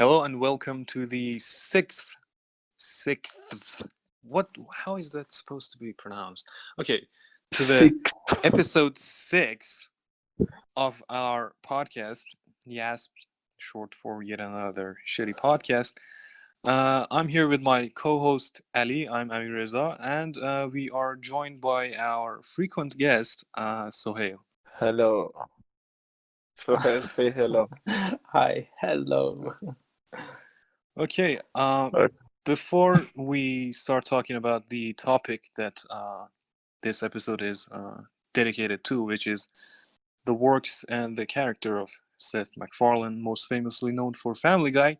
Hello and welcome to the sixth. What? How is that supposed to be pronounced? Okay, to the Six. episode 6 of our podcast, YASP, short for yet another shitty podcast. I'm here with my co-host Ali. I'm Amir Reza, and we are joined by our frequent guest, Soheil. Hello. Soheil, say hello. Hi, hello. Okay. Okay. Before we start talking about the topic that this episode is dedicated to, which is the works and the character of Seth MacFarlane, most famously known for Family Guy,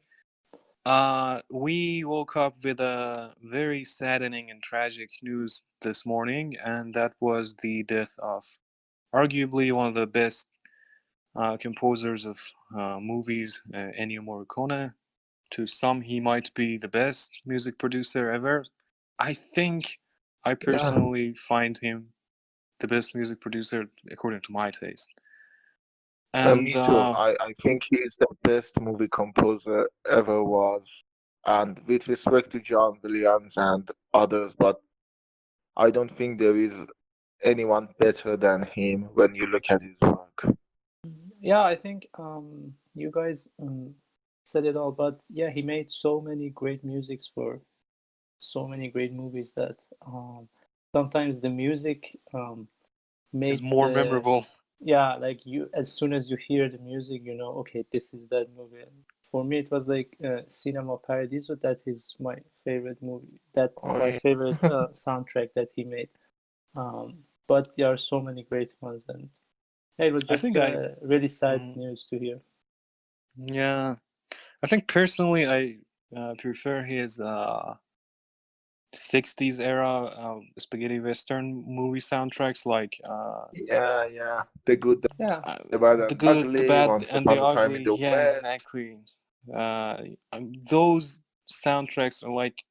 we woke up with a very saddening and tragic news this morning, and that was the death of arguably one of the best composers of movies, Ennio Morricone. To some, he might be the best music producer ever. I think I Yeah, personally find him the best music producer according to my taste. And me too. I think he is the best movie composer ever was. And with respect to John Williams and others, but I don't think there is anyone better than him when you look at his work. Yeah, I think you guys said it all, but yeah, he made so many great musics for so many great movies that sometimes the music is made more the memorable. yeah, like you as soon as you hear the music, okay, this is that movie. And for me, it was like Cinema Paradiso. That is my favorite movie. That's Oh, my yeah. favorite soundtrack that he made. But there are so many great ones, and yeah, it was I just think I, really sad mm, news to hear. yeah, I think personally I prefer his 60s era spaghetti western movie soundtracks like Yeah. The good, Yeah, the bad, the and good, the ugly, bad, Once and the Upon a Time in ugly. the Yeah, West. exactly. Those soundtracks are like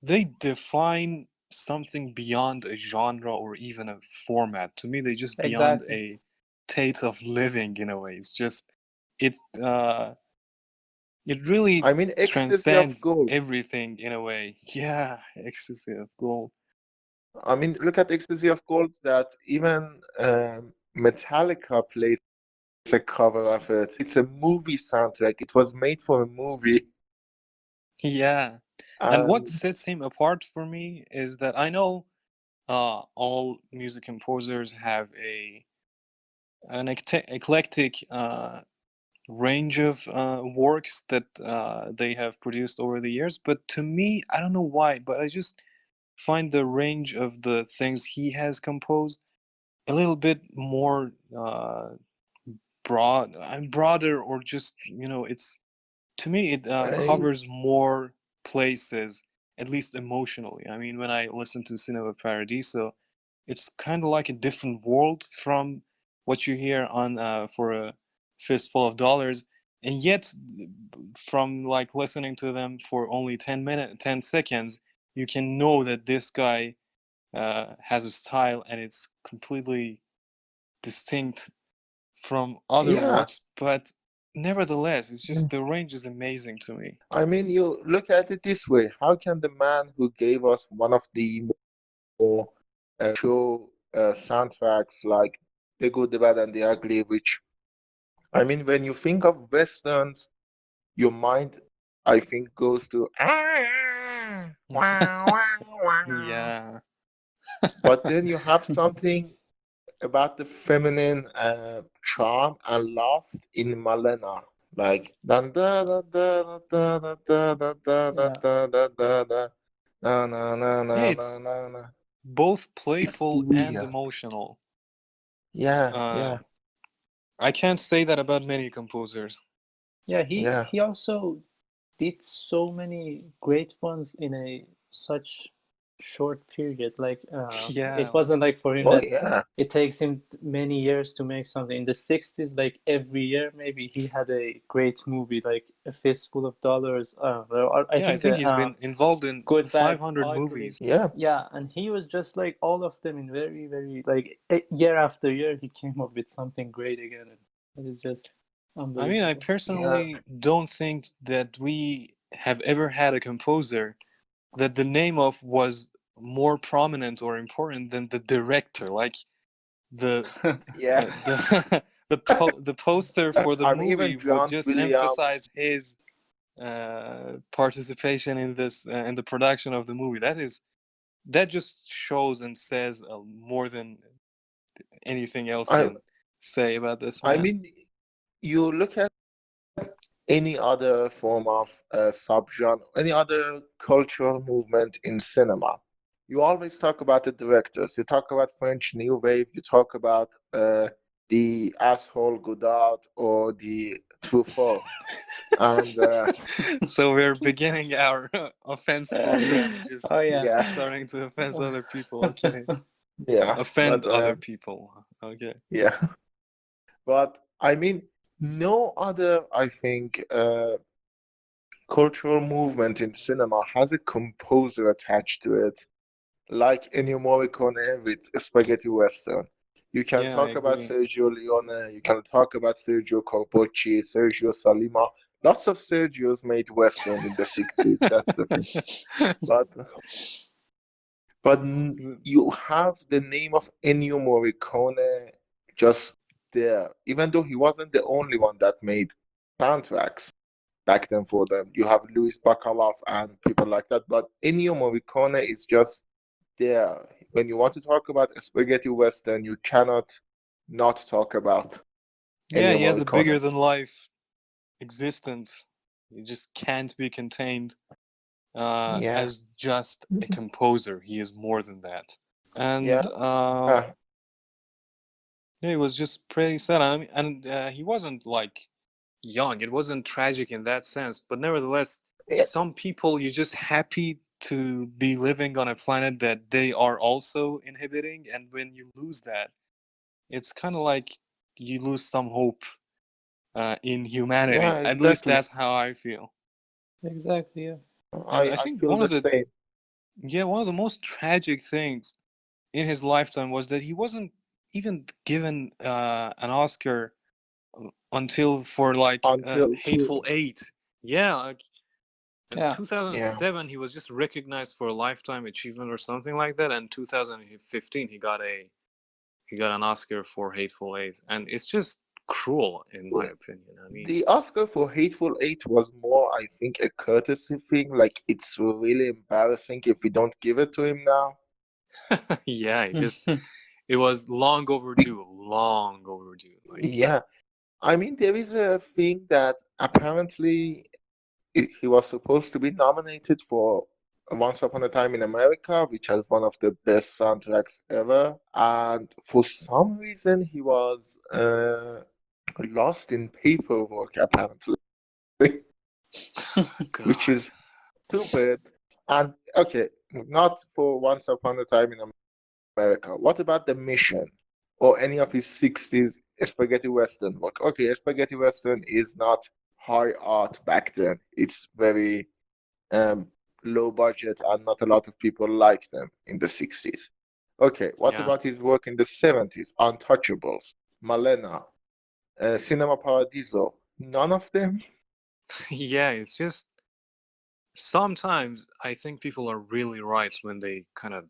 they define something beyond a genre or even a format. To me, they just beyond exactly. a state of living in a way. It's just it uh it really I mean, Ecstasy of transcends Gold. everything in a way. Yeah, ecstasy of gold. I mean, look at Ecstasy of Gold that even Metallica plays a cover of it. It's a movie soundtrack. It was made for a movie. Yeah. And what And sets him apart for me is that I know all music composers have an eclectic range of works that they have produced over the years. But to me, I don't know why, but I just find the range of the things he has composed a little bit more broader, or just it's to me it I, covers more places, at least emotionally. I mean, when I listen to Cinema Paradiso, it's kind of like a different world from what you hear on For a Fistful of Dollars, and yet from like listening to them for only 10 seconds, you can know that this guy has a style and it's completely distinct from other yeah, works, but nevertheless, it's just the range is amazing to me. I mean, you look at it this way. How can the man who gave us one of the more show soundtracks like The Good, the Bad, and the Ugly, which, I mean, when you think of Westerns, your mind, I think, goes to Yeah. but then you have something about the feminine charm and lust in Malena. Like dun da da da da da da da da da Yeah, da da da da na na na Yeah, na na it's na na. both It's playful and weird. emotional. Yeah. Uh, I can't say that about many composers. yeah. Yeah. He also did so many great ones in a such short period. Like it Yeah. wasn't like for him Oh that yeah. it takes him many years to make something. In the 60s, like every year, maybe he had a great movie, like A Fistful of Dollars. I Yeah, I think think the he's been involved in Good, Bad, 500 Ugly. movies. Yeah. Yeah, and he was just like all of them in very, very like year after year, he came up with something great again. And it is just I mean, I Unbelievable. personally don't think that we have ever had a composer that the name of was more prominent or important than the director. Like the Yeah. the poster for the I'm even movie would John just Williams. emphasize his participation in this in the production of the movie. That just shows and says more than anything else I can say about this I man. mean, you look at any other form of subgenre, any other cultural movement in cinema. You always talk about the directors. You talk about French New Wave. You talk about the asshole Godard or the Truffaut. And So we're beginning our offense program, just Oh yeah. yeah, starting to offense other people. Okay, yeah, offend but other people. Okay. yeah, but I mean, no other, I think, cultural movement in cinema has a composer attached to it, like Ennio Morricone with Spaghetti Western. You can Yeah, I talk about agree. Sergio Leone, you can talk about Sergio Corbucci, Sergio Salima. Lots of Sergios made Western in the 60s, that's the thing. But you have the name of Ennio Morricone just there, even though he wasn't the only one that made soundtracks back then for them. You have Louis Bacalov and people like that, but Ennio Morricone is just there. When you want to talk about a spaghetti western, you cannot not talk about Yeah, Ennio he has a Morricone. bigger than life existence. He just can't be contained Yeah, as just a composer. He is more than that. yeah, And uh, yeah, it was just pretty sad. I mean, and he wasn't like young. It wasn't tragic in that sense, but nevertheless, yeah, some people you're just happy to be living on a planet that they are also inhibiting, and when you lose that, it's kind of like you lose some hope in humanity. yeah, At least exactly. that's how I feel. Exactly, yeah. And I I think feel the same. one of the most tragic things in his lifetime was that he wasn't even given an Oscar until for like Until Hateful Eight. Yeah, like in Yeah. yeah, 2007 he was just recognized for a lifetime achievement or something like that, and 2015 he got an Oscar for Hateful Eight, and it's just cruel in my opinion. I mean, the Oscar for Hateful Eight was more, I think, a courtesy thing. Like, it's really embarrassing if we don't give it to him now. yeah, it was long overdue, long overdue. Like, Yeah, I mean, there is a thing that apparently he was supposed to be nominated for Once Upon a Time in America, which has one of the best soundtracks ever. And for some reason, he was lost in paperwork, apparently, which God. is stupid. And okay, not for Once Upon a Time in America. What about The Mission or any of his 60s spaghetti western work? Okay, spaghetti western is not high art back then. It's very um, low budget and not a lot of people like them in the 60s. Okay, what Yeah. about his work in the 70s? Untouchables, Malena, Cinema Paradiso. None of them? Yeah, it's just sometimes I think people are really right when they kind of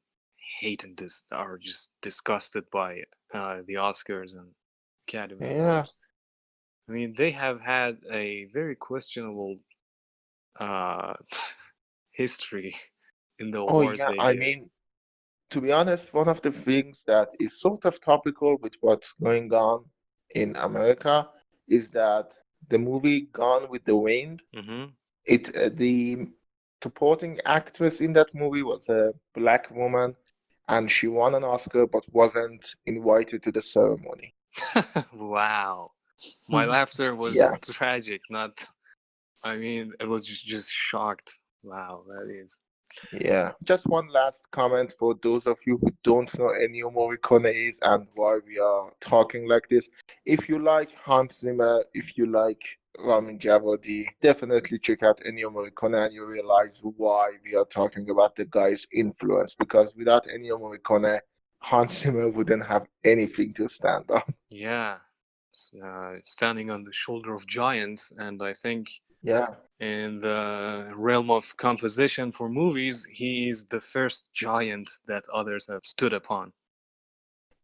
hate and are just disgusted by the Oscars and Academy Yeah. Awards. I mean, they have had a very questionable uh, history in the Oh, awards yeah. they I give. mean, to be honest, one of the things that is sort of topical with what's going on in America is that the movie Gone with the Wind, Hmm. the supporting actress in that movie was a black woman, and she won an Oscar but wasn't invited to the ceremony. Wow. My laughter was Yeah. tragic, not. I mean, it was just shocked. Wow, that is. Yeah, just one last comment for those of you who don't know Ennio Morricone is and why we are talking like this. If you like Hans Zimmer, if you like Ramin Djawadi, definitely check out Ennio Morricone and you realize why we are talking about the guy's influence. Because without Ennio Morricone, Hans Zimmer wouldn't have anything to stand on. Yeah. standing on the shoulder of giants, and I think Yeah, in the realm of composition for movies, he is the first giant that others have stood upon.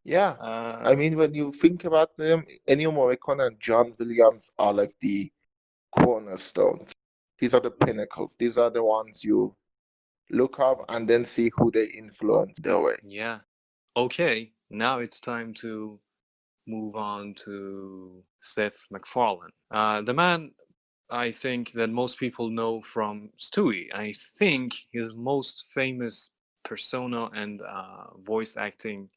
yeah. Uh, I mean, when you think about them, Ennio Morricone and John Williams are like the cornerstones. These are the pinnacles. These are the ones you look up and then see who they influence their way. yeah. Okay, now it's time to move on to Seth MacFarlane. The man I think that most people know from Stewie. I think his most famous persona and voice acting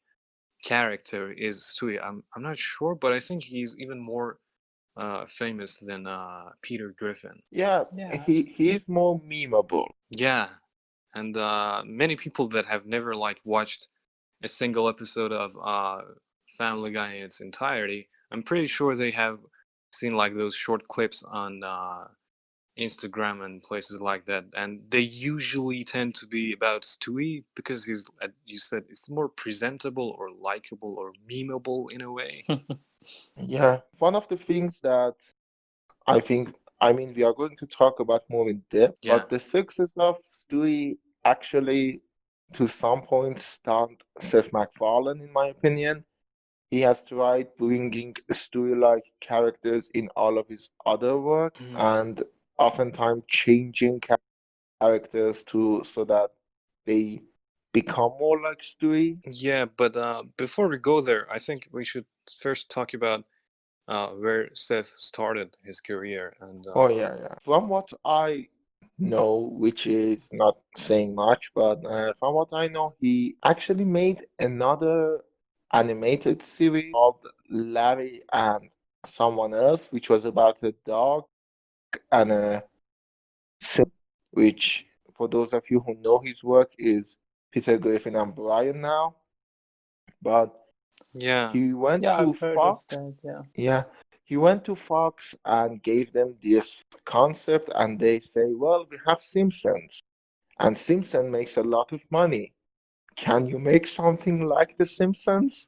character is Stewie. I'm not sure, but I think he's even more famous than Peter Griffin. Yeah, Yeah, he is more memeable. Yeah, and many people that have never like watched a single episode of Family Guy in its entirety, I'm pretty sure they have seen like those short clips on Instagram and places like that, and they usually tend to be about Stewie because he's, you said, it's more presentable or likable or memeable in a way. Yeah, one of the things that I think, I mean, we are going to talk about more in depth, Yeah, but the success of Stewie actually, to some point, stunned Seth MacFarlane, in my opinion. He has tried bringing Stewie-like characters in all of his other work, and oftentimes changing characters to so that they become more like Stewie. yeah, but before we go there, I think we should first talk about where Seth started his career, and Oh yeah, yeah. From what I know, which is not saying much, but from what I know, he actually made another animated series called Larry and Someone Else, which was about a dog and a sim, which for those of you who know his work is Peter Griffin and Brian now. But yeah, he went yeah, to I've heard of Fox. that. Yeah, Yeah, he went to Fox and gave them this concept, and they say, well, we have Simpsons, and Simpson makes a lot of money. Can you make something like the Simpsons?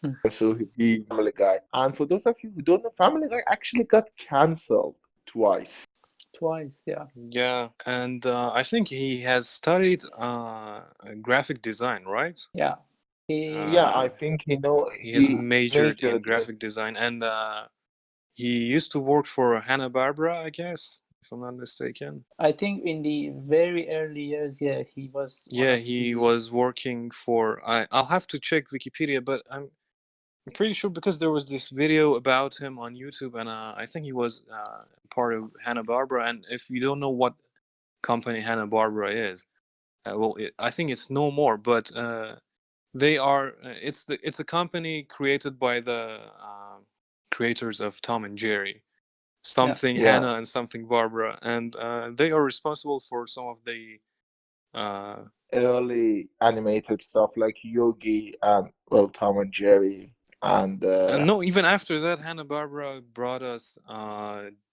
Hmm. And so he Family Guy. And for those of you who don't know, Family Guy actually got canceled twice. Twice. Yeah, yeah, and I think he has studied graphic design, right? yeah. Yeah, He I Uh, think he has he majored in majored graphic design, and he used to work for Hanna-Barbera, I guess, if I'm not mistaken. I think in the very early years, yeah, he was one Yeah, of he the. was working for. I'll have to check Wikipedia, but I'm pretty sure because there was this video about him on YouTube, and I think he was part of Hanna-Barbera. And if you don't know what company Hanna-Barbera is, well, I think it's no more, but they are. It's a company created by the creators of Tom and Jerry, Yeah, something Yeah, Hannah and something Barbara, and they are responsible for some of the uh, early animated stuff like Yogi and well, Tom and Jerry and no, even after that, Hanna Barbera brought us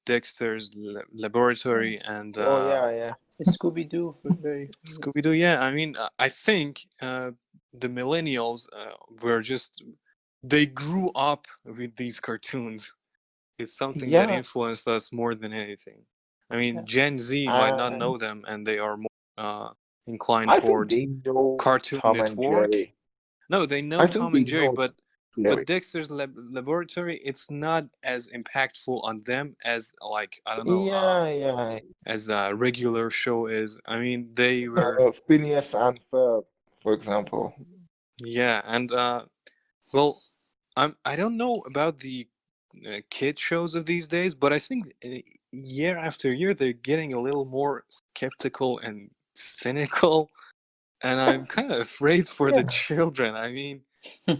Dexter's yeah. Laboratory and oh yeah, yeah. Scooby-Doo for very Scooby famous. Doo. Yeah, I mean, I think the millennials were just, they grew up with these cartoons. It's something that Yeah, influenced us more than anything. I mean, Yeah, Gen Z might not and know them, and they are more inclined I think towards they know Cartoon Tom and Network. Jerry. No, they know I think Tom they and Jerry, know but Jerry. Dexter's Laboratory, it's not as impactful on them as, like, I don't know, Yeah, yeah. as a regular show is. I mean, they were, Phineas and Ferb, for example. yeah, and well, I don't know about the kid shows of these days, but I think year after year they're getting a little more skeptical and cynical, and I'm kind of afraid for the Yeah. children. I mean,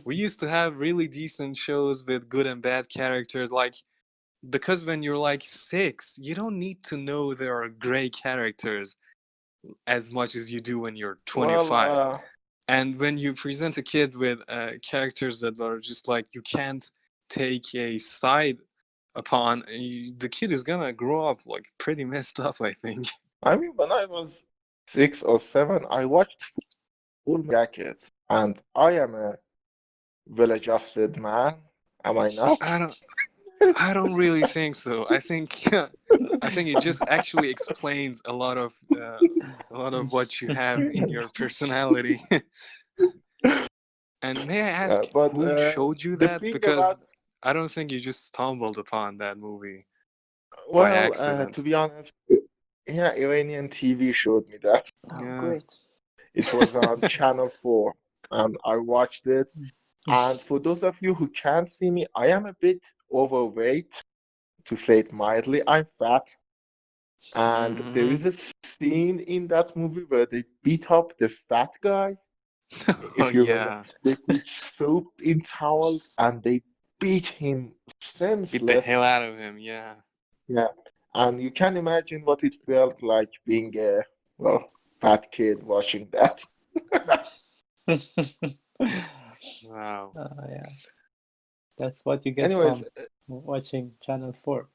we used to have really decent shows with good and bad characters, like, because when you're like 6, you don't need to know there are gray characters as much as you do when you're Well, 25. And when you present a kid with characters that are just like you can't take a side upon, the kid is gonna grow up like pretty messed up, I think. I mean, when I was 6 or 7, I watched Full Jackets, and I am a well-adjusted man. Am I not? I don't really think so. I think it just actually explains a lot of what you have in your personality. And may I ask But who showed you the that? thing Because about, I don't think you just stumbled upon that movie by well, to accident. be honest, yeah, Iranian TV showed me that. Oh, Yeah. great. It was on Channel 4, and I watched it. And for those of you who can't see me, I am a bit overweight, to say it mildly. I'm fat, and there Hmm. is a scene in that movie where they beat up the fat guy, Oh if you remember. yeah. They put soap in towels and they beat him Beat the senseless. hell out of him. Yeah. Yeah, and you can imagine what it felt like being a, well, fat kid watching that. Wow. Yeah, that's what you get Anyways, from watching Channel 4.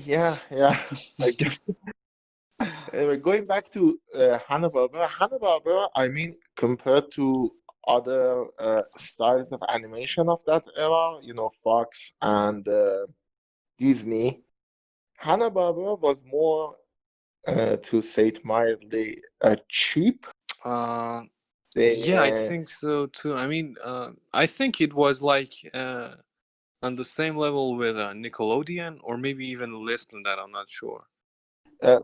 yeah, I guess. Anyway, going back to Hanna-Barbera, I mean, compared to other styles of animation of that era, Fox and Disney, Hanna-Barbera was more, to say it mildly, cheap. Uh, yeah, I They, think so too. I mean, I think it was like on the same level with Nickelodeon, or maybe even less than that. I'm not sure. uh,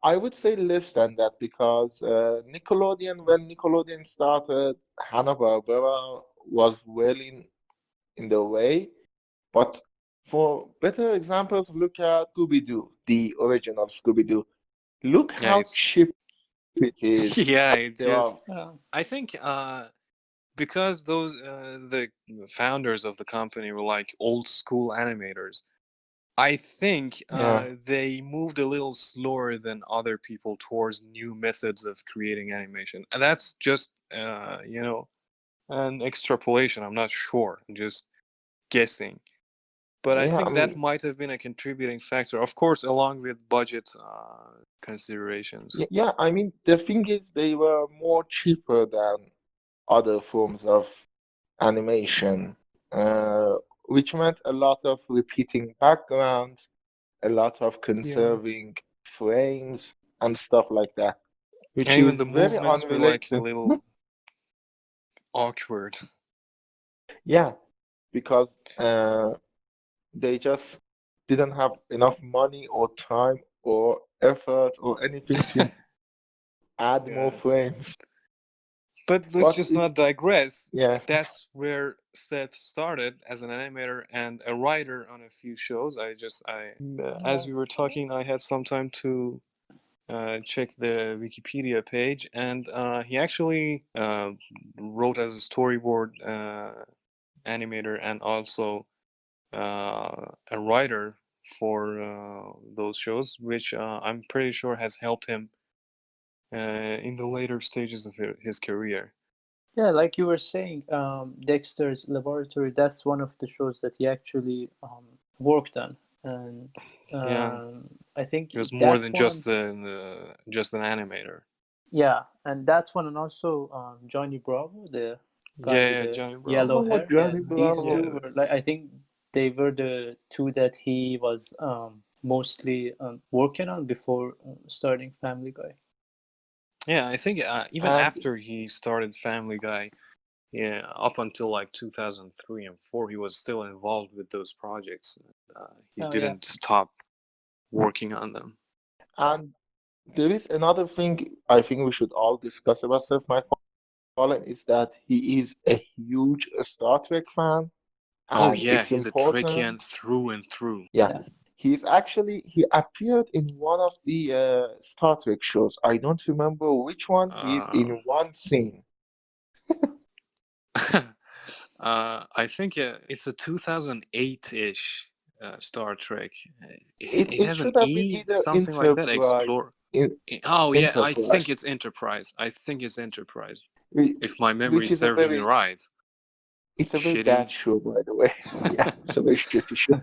I would say less than that because when Nickelodeon started, Hanna-Barbera was well in the way. But for better examples, look at Scooby-Doo, the original Scooby-Doo. Look Yeah, how it's cheap it is. yeah, it There are, just. I think because those the founders of the company were like old school animators. I think yeah, they moved a little slower than other people towards new methods of creating animation, and that's just an extrapolation. I'm not sure. I'm just guessing. But I yeah. I think that mean, might have been a contributing factor, of course, along with budget considerations. yeah. I mean, the thing is, they were more cheaper than other forms of animation, uh, which meant a lot of repeating backgrounds, a lot of Yeah. conserving frames and stuff like that, which And even is the very movements were like a unrealistic. little awkward. Yeah, because they just didn't have enough money or time or effort or anything to add more Yeah. frames. But let's But just not digress. yeah, That's where Seth started as an animator and a writer on a few shows. As we were talking, I had some time to check the Wikipedia page, and he actually wrote as a storyboard animator and also a writer for those shows, which I'm pretty sure has helped him in the later stages of his career. Yeah, like you were saying, Dexter's Laboratory, that's one of the shows that he actually worked on. And Yeah, I think he was more that than one, just an animator. yeah, and that one, and also Johnny Bravo, the guy Yeah, with yeah, the Johnny yellow Bravo. oh, hair. Yeah, Johnny these Yeah, Bravo. two were like, I think they were the two that he was mostly working on before starting Family Guy. yeah. I think even And after he started Family Guy, yeah, up until like 2003 and 4, he was still involved with those projects. He Oh, yeah. didn't stop working on them. and there is another thing I think we should all discuss about Seth MacFarlane is that he is a huge Star Trek fan, Oh and yeah, it's he's a important. Trekkian through and through. Yeah, Yeah. he appeared in one of the Star Trek shows. I don't remember which one. He's in Um, one scene. I think it's a 2008-ish Star Trek. It It it has an should have been E, either something like that. Enterprise, Explore. in, Oh yeah, I think Enterprise, it's Enterprise. I think it's Enterprise. whi- If my memory which is a serves me very right. it's a very bad Shitty. show, by the way. Yeah, it's a very shitty show.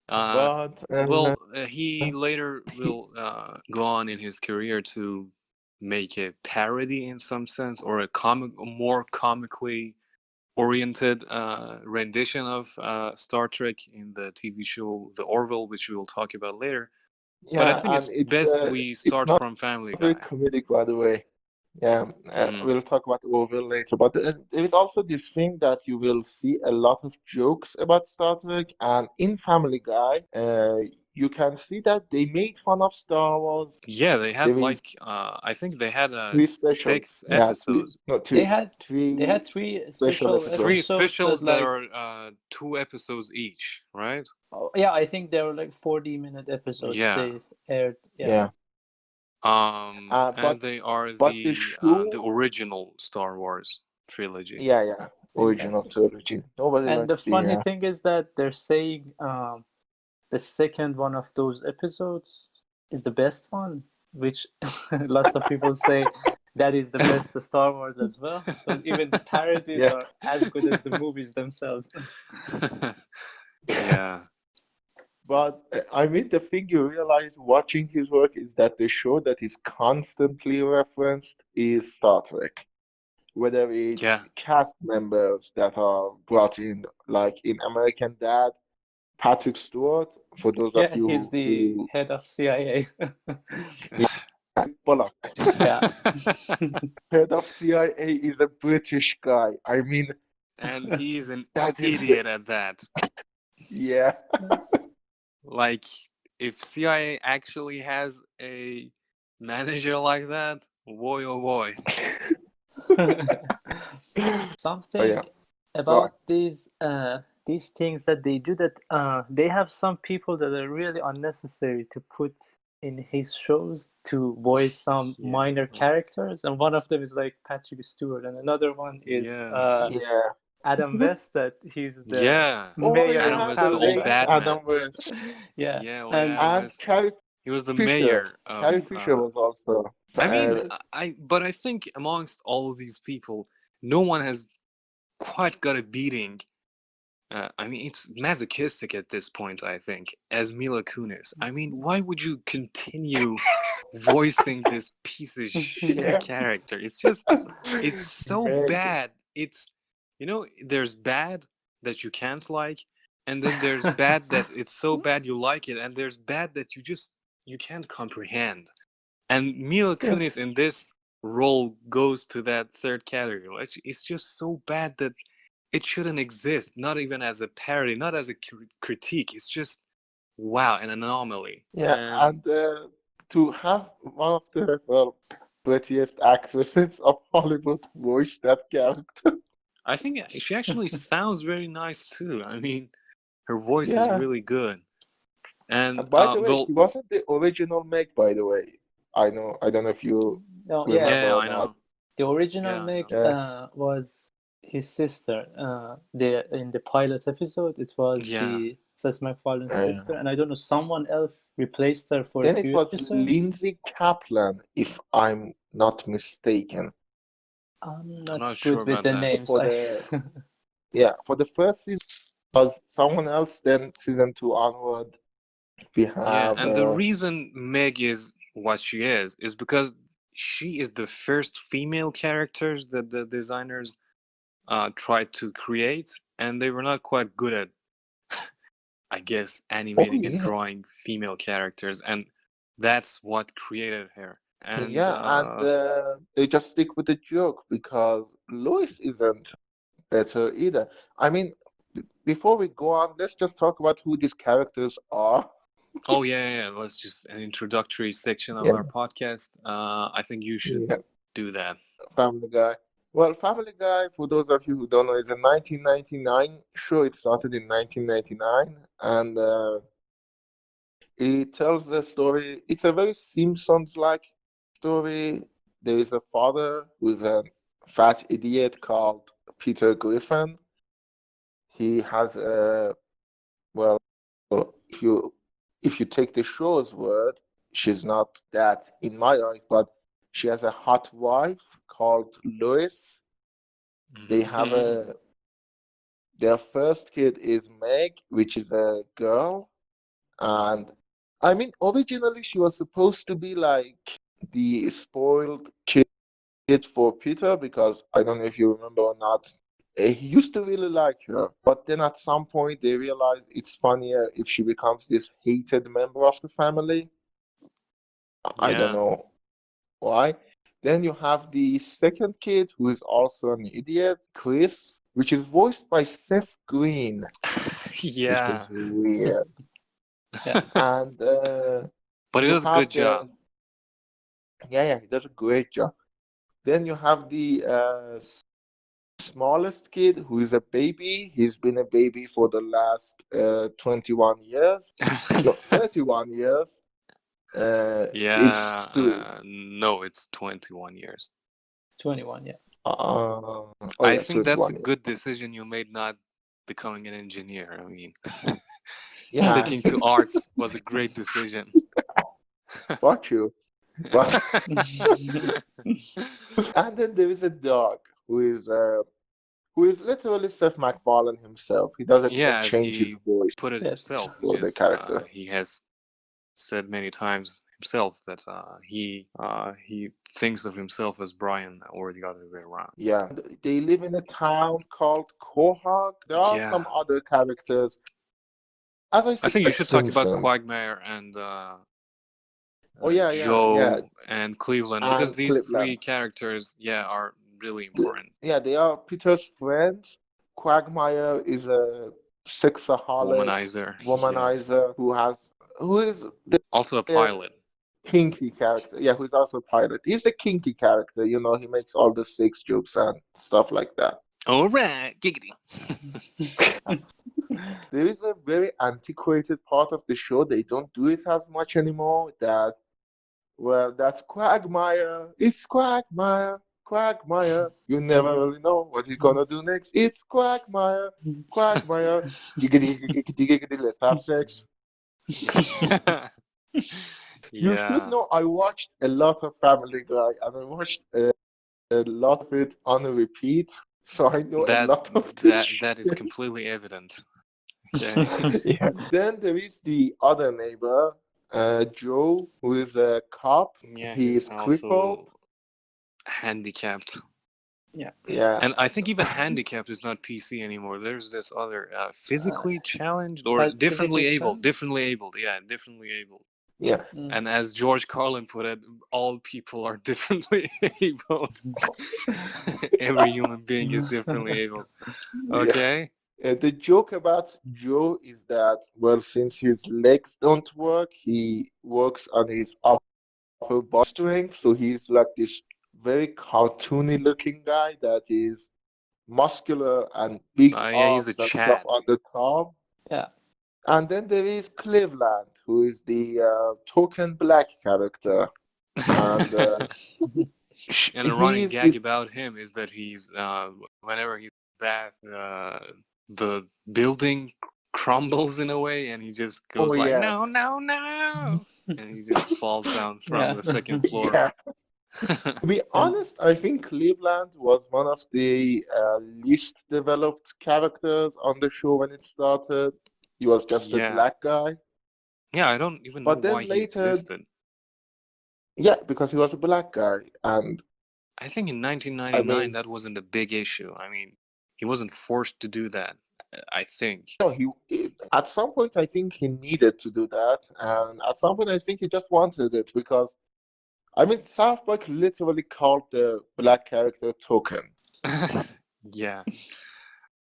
uh, But well, he later will go on in his career to make a parody in some sense, or a more comically oriented rendition of Star Trek in the TV show The Orville, which we will talk about later. But I Yeah, think and it's best we it's start not from Family very Guy. comedic, by the way. Yeah, Mm. we'll talk about Orville later. But there is also this thing that you will see a lot of jokes about Star Trek, and in Family Guy, you can see that they made fun of Star Wars. Yeah, they had There is like I think they had three specials. 6 Yeah, episodes. no, They had three three special special Three episodes. episodes that specials that like are 2 episodes each, right? oh, yeah, I think they were like 40-minute episodes Yeah. they aired. Yeah, Yeah, And they are but the the show, original Star Wars trilogy. yeah, original exactly. trilogy. Nobody And the likes the funny thing is that they're saying the second one of those episodes is the best one, which lots of people say that is the best Star Wars as well. So even the parodies yeah. are as good as the movies themselves. Yeah. But I mean, the thing you realize watching his work is that the show that is constantly referenced is Star Trek. Whether it's Yeah. cast members that are brought in, like in American Dad, Patrick Stewart, for those of Yeah, he's you the who, head of CIA. yeah, Bullock, Yeah. head of CIA is a British guy. I mean, And he's an that is, idiot at that. yeah, Like, if CIA actually has a manager like that, boy oh boy. oh Something yeah, go on. about these things that they do that they have some people that are really unnecessary to put in his shows to voice some Yeah. minor characters, and one of them is like Patrick Stewart, and another one is Yeah. Yeah. Adam West, that he's the Yeah. Oh mayor yeah, in Adam West, the the old Family late Guy. Batman. Adam West. Yeah, Yeah, old and Adam And West. Carrie He was the Fisher. mayor of Carrie Fisher was also. I mean, Uh, but I think amongst all of these people, no one has quite got a beating. I mean, it's masochistic at this point, I think, as Mila Kunis. I mean, why would you continue voicing this piece of shit yeah. character? It's so Meg. bad. There's bad that you can't like, and then there's bad that it's so bad you like it, and there's bad that you can't comprehend. And Mila Yeah. Kunis in this role goes to that third category. It's just so bad that it shouldn't exist, not even as a parody, not as a critique. It's just, wow, an anomaly. Yeah. And And to have one of the prettiest actresses of Hollywood voice that character. I think she actually sounds very nice too. I mean, her voice is Yeah. really good. And, And by the way, well, she wasn't the original Meg, by the way. I know. I don't know if you no, yeah, remember yeah, or I not. know. the original Yeah, I Meg know. Yeah. was his sister. In the pilot episode, it was Yeah. the Seth MacFarlane's Yeah. sister, and I don't know, someone else replaced her for a Then it few was episodes. Lindsay Kaplan, if I'm not mistaken. I'm I'm not not sure good with about the that. names. For the Yeah, for the first season was someone else. Then season 2 onward, we Yeah, have and the reason Meg is what she is because she is the first female characters that the designers tried to create, and they were not quite good at, I guess, oh animating and yeah, drawing female characters, and that's what created her. And yeah, and they just stick with the joke because Lois isn't better either. I mean, before we go on, let's just talk about who these characters are. oh yeah, let's just an introductory section of Yeah, our podcast. I think you should yeah, do that. Family Guy. Well, Family Guy, for those of you who don't know, is a 1999 show. It started in 1999, and it tells the story. It's a very Simpsons-like story. There is a father who's a fat idiot called Peter Griffin. He has a, well, if you take the show's word, she's not that in my eyes, but she has a hot wife called Lois. They Hmm. have their first kid is Meg, which is a girl, and I mean, originally she was supposed to be like the spoiled kid for Peter because I don't know if you remember or not. he used to really like her, but then at some point they realized it's funnier if she becomes this hated member of the family. I don't Yeah. know why. Then you have the second kid who is also an idiot, Chris, which is voiced by Seth Green, which is Yeah. weird. Yeah. And But it you does a good have job. he does a great job. Then you have the smallest kid who is a baby. He's been a baby for the last 21 years. No, 31 years. It's Yeah, Stu. no, it's 21 years. It's 21, yeah. Oh I yeah, think that's a 21 years. good decision you made not becoming an engineer. I mean, Yeah, sticking to arts was a great decision. fuck you. But and then there is a dog who is literally Seth MacFarlane himself. He doesn't even Yeah, as change his he voice put it Yes. himself, he for the just character. he has said many times himself that he thinks of himself as Brian or the other way around. Yeah, they live in a town called Quahog. There are Yeah, some other characters. As I I said, think you should talk about Simpson. Quagmire and Oh yeah. Joe and Cleveland, because And these three Cleveland. characters, yeah, are really important. Yeah, they are Peter's friends. Quagmire is a sexaholic Womanizer, yeah. womanizer who is Also a the pilot. kinky character. Yeah, who's also a pilot. He's a kinky character, he makes all the sex jokes and stuff like that. All right, giggity. There is a very antiquated part of the show. They don't do it as much anymore. That's Quagmire. It's Quagmire. Quagmire. You never really know what he's gonna do next. It's Quagmire. Quagmire. Giggity, giggity, giggity, giggity. Let's have sex. You should Yeah, know I watched a lot of Family Guy and I watched a lot of it on a repeat, so I know a that lot of this that is shit. completely evident. Okay. Yeah. Then there is the other neighbor, Joe, who is a cop. Yeah, He he's is crippled. also handicapped. Yeah. Yeah. And I think even handicapped is not PC anymore. There's this other physically challenged or Physically differently abled. Yeah, differently abled. Yeah. And as George Carlin put it, all people are differently abled. Every human being is differently abled. Yeah. Okay? The joke about Joe is that, well, since his legs don't work, he works on his upper body strength. So he's like this very cartoony looking guy that is muscular and big Yeah, he's a arms and stuff Chad. on the top. Yeah. And then there is Cleveland, who is the token black character. And And a running he's gag this, about him is that he's whenever he's bath, the building crumbles in a way, and he just oh goes like, yeah, "No, no, no," and he just falls down from Yeah. the second floor. yeah. To be honest, I think Cleveland was one of the least developed characters on the show when it started. He was just a Yeah, black guy. yeah. I don't even know But why then he later, existed. yeah, because he was a black guy. And I think in I 1999 mean, that wasn't a big issue. I mean, he wasn't forced to do that. I think. no, at some point, I think he needed to do that. And at some point, I think he just wanted it because, I mean, South Park literally called the black character Token. Yeah.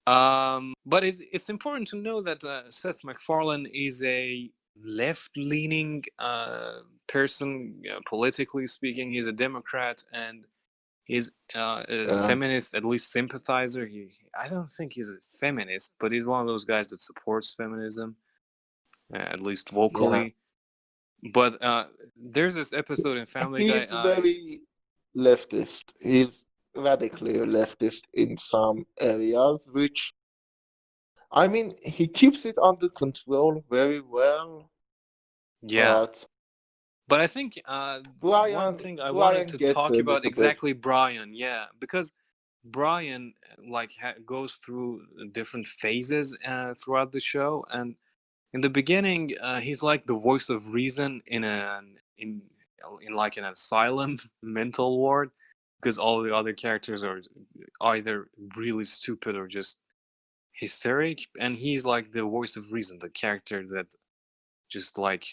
But it's important to know that Seth MacFarlane is a left-leaning person, politically speaking. He's a Democrat and he's a Uh, feminist, at least sympathizer. I don't think he's a feminist, but he's one of those guys that supports feminism, at least yeah. vocally. But there's this episode in Family Guy. He's very leftist. He's radically leftist in some areas, which, I mean, he keeps it under control very well. Yeah. But But I think one thing I wanted Brian to gets talk a about little bit. exactly Brian, yeah, because Brian like goes through different phases throughout the show, and in the beginning, he's like the voice of reason in like an asylum mental ward, because all the other characters are either really stupid or just hysteric, and he's like the voice of reason, the character that just like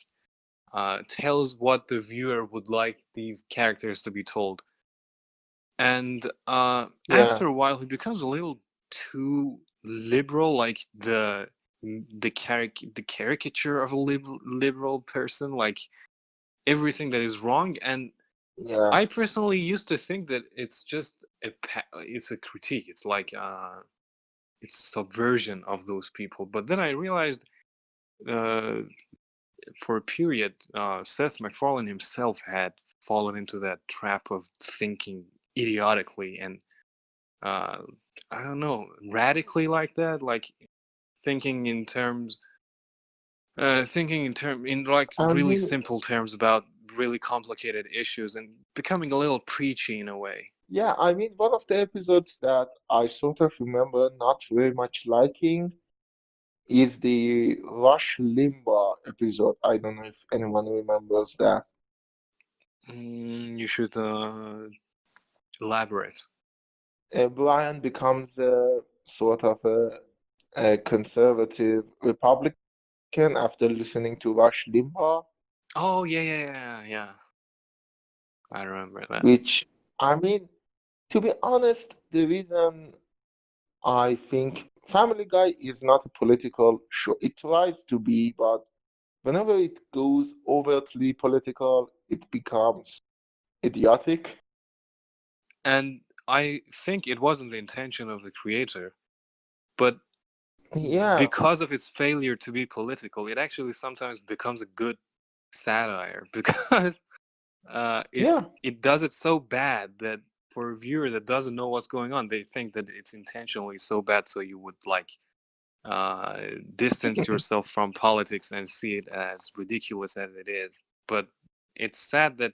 tells what the viewer would like these characters to be told. And after a while, he becomes a little too liberal, like the caricature of a liberal person, like everything that is wrong. And Yeah, I personally used to think that it's just it's a critique. It's like it's subversion of those people. But then I realized uh, for a period, Seth MacFarlane himself had fallen into that trap of thinking idiotically and uh, I don't know, radically like that, like thinking in terms, in like I really mean, simple terms about really complicated issues and becoming a little preachy in a way. yeah, I mean, one of the episodes that I sort of remember not very much liking is the Rush Limbaugh episode. I don't know if anyone remembers that. You should elaborate. Brian becomes a sort of a conservative Republican after listening to Rush Limbaugh, Oh yeah. I remember that. which, I mean, to be honest, the reason I think Family Guy is not a political show. It tries to be, but whenever it goes overtly political, it becomes idiotic. And I think it wasn't the intention of the creator, but Yeah, because of its failure to be political, it actually sometimes becomes a good satire because yeah, it does it so bad that for a viewer that doesn't know what's going on, they think that it's intentionally so bad, so you would like distance yourself from politics and see it as ridiculous as it is. But it's sad that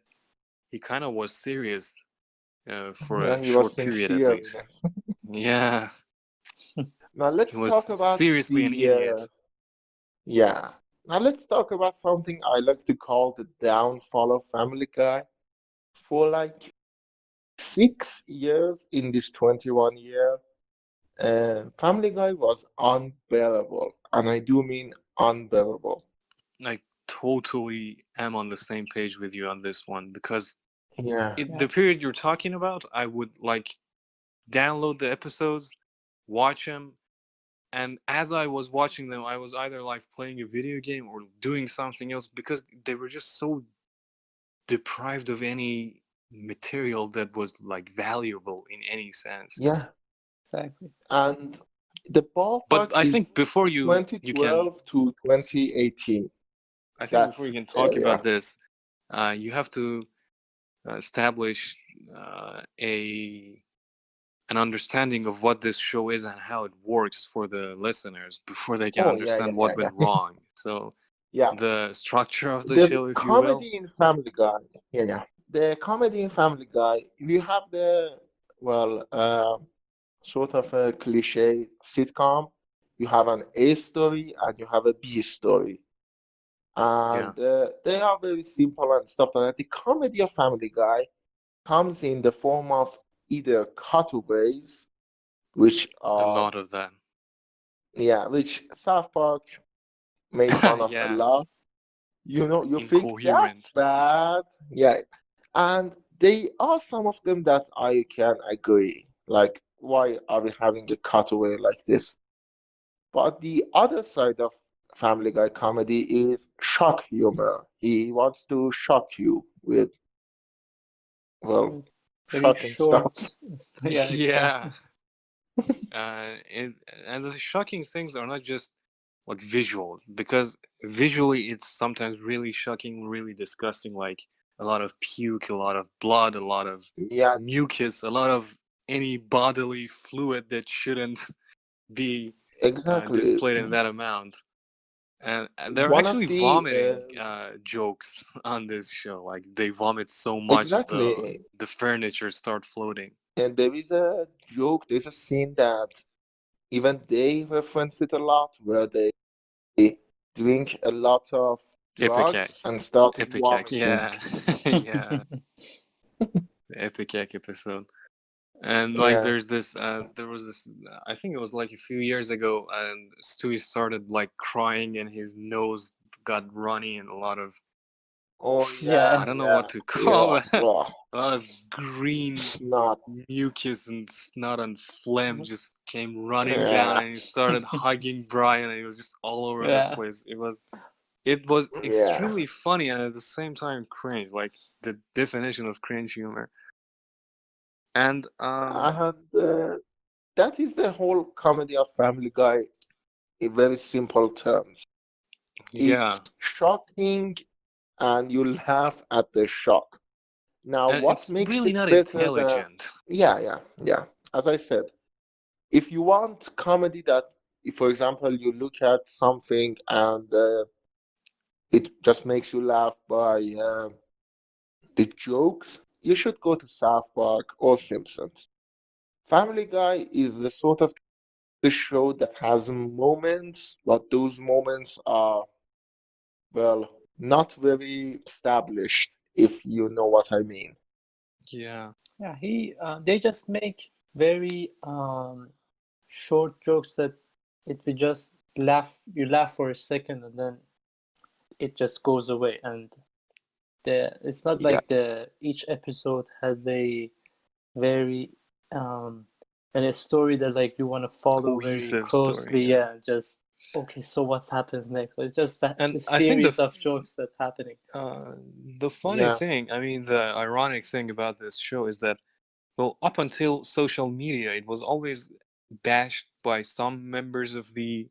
he kind of was serious for yeah, a he was short period at sincere in least. this. Yeah, Now he let's was talk about seriously an idiot. yeah. Now let's talk about something I like to call the downfall of Family Guy. For like 6 years in this 21 year, Family Guy was unbearable, and I do mean unbearable. I totally am on the same page with you on this one because Yeah, Yeah. the period you're talking about, I would like download the episodes, watch them, and as I was watching them, I was either like playing a video game or doing something else because they were just so deprived of any material that was like valuable in any sense. yeah. Exactly. And the But ballpark I is think before you can 2012 to 2018. I think before That's you can talk yeah. about this, you have to establish a an understanding of what this show is and how it works for the listeners before they can Oh yeah, yeah, understand yeah, what went yeah. wrong. So Yeah. the structure of the The show, if you will. comedy in Family Guy. Yeah, yeah. The comedy in Family Guy, you have the, well, sort of a cliche sitcom. You have an A story and you have a B story. Yeah, And they are very simple and stuff like that. The comedy of Family Guy comes in the form of either cutaways, which a are, lot of that. yeah, which South Park made fun of a Yeah, lot. You know, you think that's incoherent. bad. Yeah. And they are some of them that I can agree. Like, why are we having a cutaway like this? But the other side of Family Guy comedy is shock humor. He wants to shock you with, well, Like very shocking stuff. short. Yeah, Yeah, exactly. it, and the shocking things are not just like visual, because visually it's sometimes really shocking, really disgusting, like a lot of puke, a lot of blood, a lot of Yeah, mucus, a lot of any bodily fluid that shouldn't be exactly. displayed in that amount. And they're One of actually the vomiting jokes on this show. Like they vomit so much exactly, the furniture start floating. and there is a joke, there's a scene that even they reference it a lot, where they drink a lot of Ipecac. drugs and start Ipecac, vomiting. yeah. Yeah. the epic episode. And like Yeah. there was this I think it was like a few years ago, and Stewie started like crying and his nose got runny and a lot of Oh Yeah. yeah, I don't know yeah, what to call yeah. that. Oh, A lot of green it's not. mucus and snot and phlegm just came running down, Yeah, and he started hugging Brian, and it was just all over the Yeah. place. It was yeah. extremely funny and at the same time cringe, like the definition of cringe humor. And That is the whole comedy of Family Guy in very simple terms. It's yeah, shocking and you laugh at the shock. Now, and what it's makes really it not better than, intelligent. yeah, yeah, yeah. As I said, if you want comedy that, if, for example, you look at something and it just makes you laugh by the jokes, you should go to South Park or Simpsons. Family Guy is the sort of the show that has moments, but those moments are, well, not very established, if you know what I mean. Yeah, Yeah, they just make very short jokes that you laugh for a second and then it just goes away. And it's not Yeah, like each episode has a very and a story that like you want to follow very cohesive story. closely. Yeah, Yeah, just okay, so what happens next? So it's just a and I think series of jokes that happening. uh, the funny yeah, thing, I mean, the ironic thing about this show is that, well, up until social media, it was always bashed by some members of the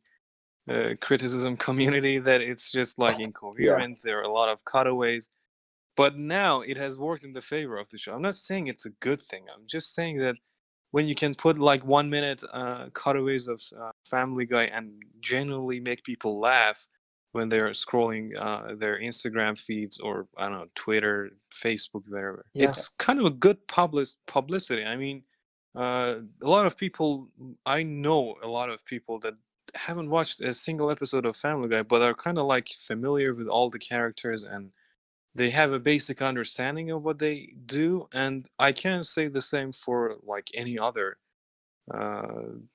criticism community that it's just like yeah, incoherent. There are a lot of cutaways, but now it has worked in the favor of the show. I'm not saying it's a good thing. I'm just saying that when you can put like 1 minute cutaways of Family Guy and genuinely make people laugh when they're scrolling their Instagram feeds, or I don't know, Twitter, Facebook, whatever, yeah, it's kind of a good publicity. I mean, a lot of people, I know a lot of people that haven't watched a single episode of Family Guy, but are kind of like familiar with all the characters, and they have a basic understanding of what they do. And I can't say the same for like any other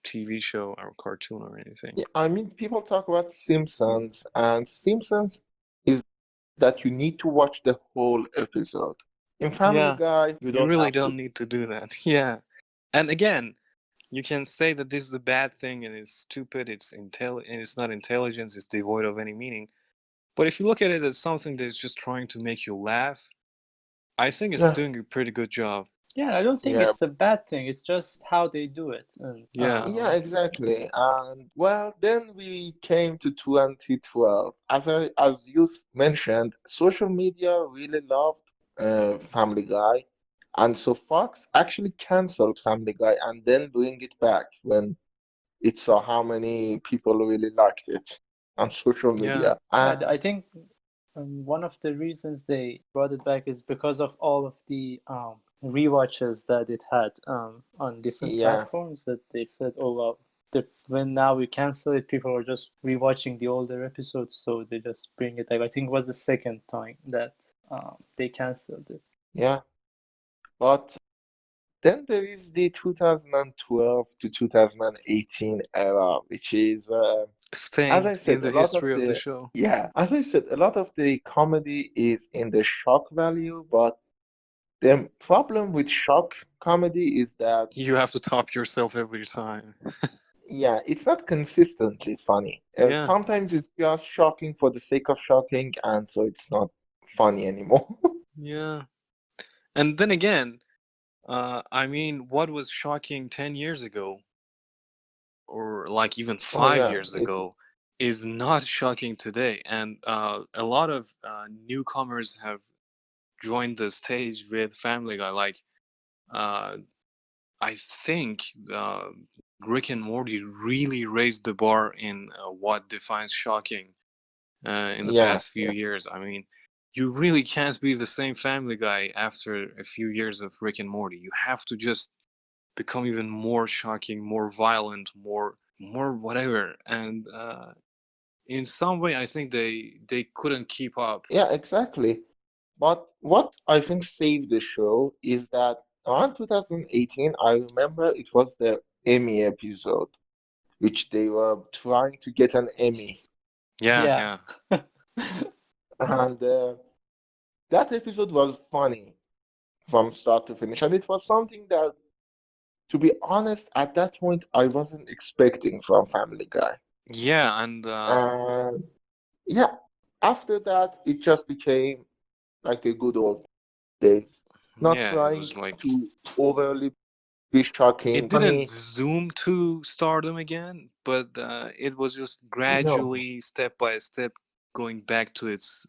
TV show or cartoon or anything. yeah. I mean, people talk about Simpsons, and Simpsons is that you need to watch the whole episode. In Family Yeah, Guy, you you don't really have to. don't need to do that. Yeah, and again, you can say that this is a bad thing and it's stupid, and it's not intelligence, it's devoid of any meaning. But if you look at it as something that's just trying to make you laugh, I think it's Yeah, doing a pretty good job. Yeah, I don't think yeah, it's a bad thing. It's just how they do it. And Yeah, yeah, exactly. And well, then we came to 2012. As you mentioned, social media really loved Family Guy, and so Fox actually canceled Family Guy and then bring it back when it saw how many people really liked it on social yeah, media. yeah, And I think one of the reasons they brought it back is because of all of the rewatches that it had on different yeah, platforms. That they said, oh well, when now we cancel it, people are just rewatching the older episodes, so they just bring it back. I think it was the second time that they canceled it. yeah. But then there is the 2012 to 2018 era, which is as staying I said, in a the lot of history of the the show. yeah, as I said, a lot of the comedy is in the shock value, but the problem with shock comedy is that You have to top yourself every time. yeah, it's not consistently funny. Yeah, Sometimes it's just shocking for the sake of shocking, and so it's not funny anymore. yeah. And then again, I mean, what was shocking 10 years ago, or like even Oh five yeah, years it's ago, is not shocking today. And a lot of newcomers have joined the stage with Family Guy. Like, uh, I think Rick and Morty really raised the bar in what defines shocking in the yeah, past few yeah, years. I mean, you really can't be the same Family Guy after a few years of Rick and Morty. You have to just become even more shocking, more violent, more whatever. And in some way, I think they couldn't keep up. yeah, exactly. But what I think saved the show is that around 2018, I remember it was the Emmy episode, which they were trying to get an Emmy. Yeah. Yeah. And that episode was funny from start to finish. And it was something that, to be honest, at that point, I wasn't expecting from Family Guy. Yeah, and And yeah, after that, it just became like the good old days. Not yeah, it trying was like to overly be shocking, it didn't funny. zoom to stardom again, but it was just No, gradually, step by step, going back to its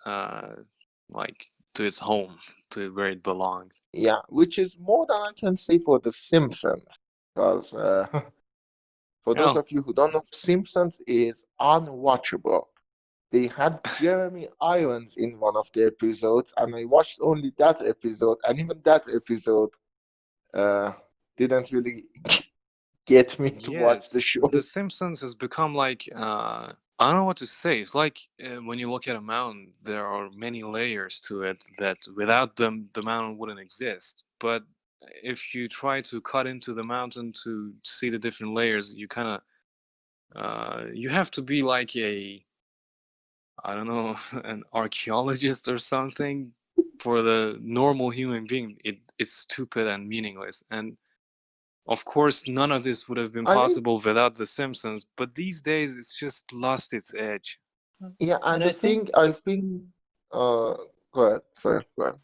like to its home, to where it belonged. yeah, which is more than I can say for The Simpsons. Because for those Oh, of you who don't know, Simpsons is unwatchable. They had Jeremy Irons in one of the episodes, and I watched only that episode, and even that episode uh, didn't really get me to watch the yes, show. The Simpsons has become like I don't know what to say. It's like when you look at a mountain, there are many layers to it that without them, the mountain wouldn't exist. But if you try to cut into the mountain to see the different layers, you kind of you have to be like a, I don't know, an archaeologist or something. For the normal human being, it's stupid and meaningless. And of course, none of this would have been I mean, possible without The Simpsons. But these days, it's just lost its edge. yeah, And and the I think thing, I think, uh, go ahead, sorry, go ahead.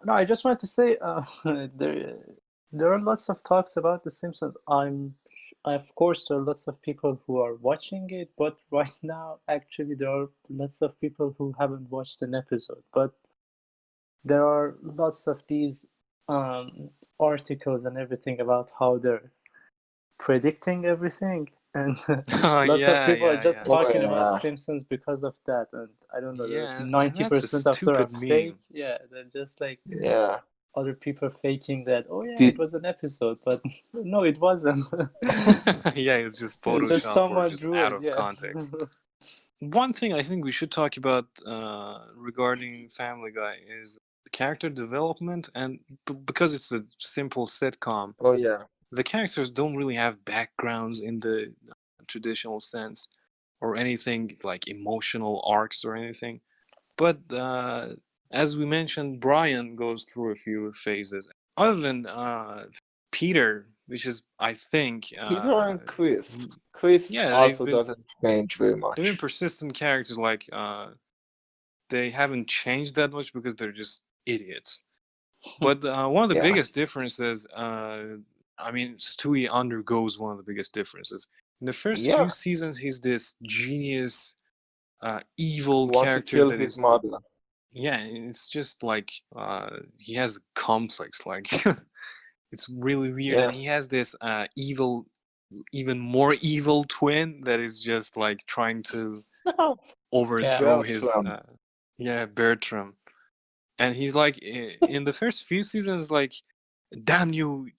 no, I just wanted to say there are lots of talks about The Simpsons. Of course, there are lots of people who are watching it, but right now, actually, there are lots of people who haven't watched an episode. But there are lots of these articles and everything about how they're predicting everything, and Oh, lots of yeah, people are yeah, just yeah. Oh talking about yeah, Simpsons because of that. And I don't know, Yeah, and that's a 90% of them are stupid fake. meme. Yeah, they're just like yeah. other people faking that. Oh yeah, it Did was an episode, but no, it wasn't. Yeah, it's just It's just Photoshop or someone just drew out it. of Yeah. context. One thing I think we should talk about regarding Family Guy is the character development, and because it's a simple sitcom, oh yeah, the characters don't really have backgrounds in the traditional sense or anything like emotional arcs or anything. But as we mentioned, Brian goes through a few phases. Other than Peter, which is, I think, Peter and Chris. Chris yeah, also doesn't change very they've been much. persistent characters. Like they haven't changed that much because they're just idiots. But one of the Yeah, biggest differences, I mean, Stewie undergoes one of the biggest differences. In the first few yeah. seasons, he's this genius, He evil wants to character kill that his is, mother. yeah, it's just like he has a complex, like it's really weird, and Yeah, he has this evil, even more evil twin that is just like trying to Yeah. overthrow his, Bertram. yeah, Bertram. And he's like in the first few seasons, like, damn you,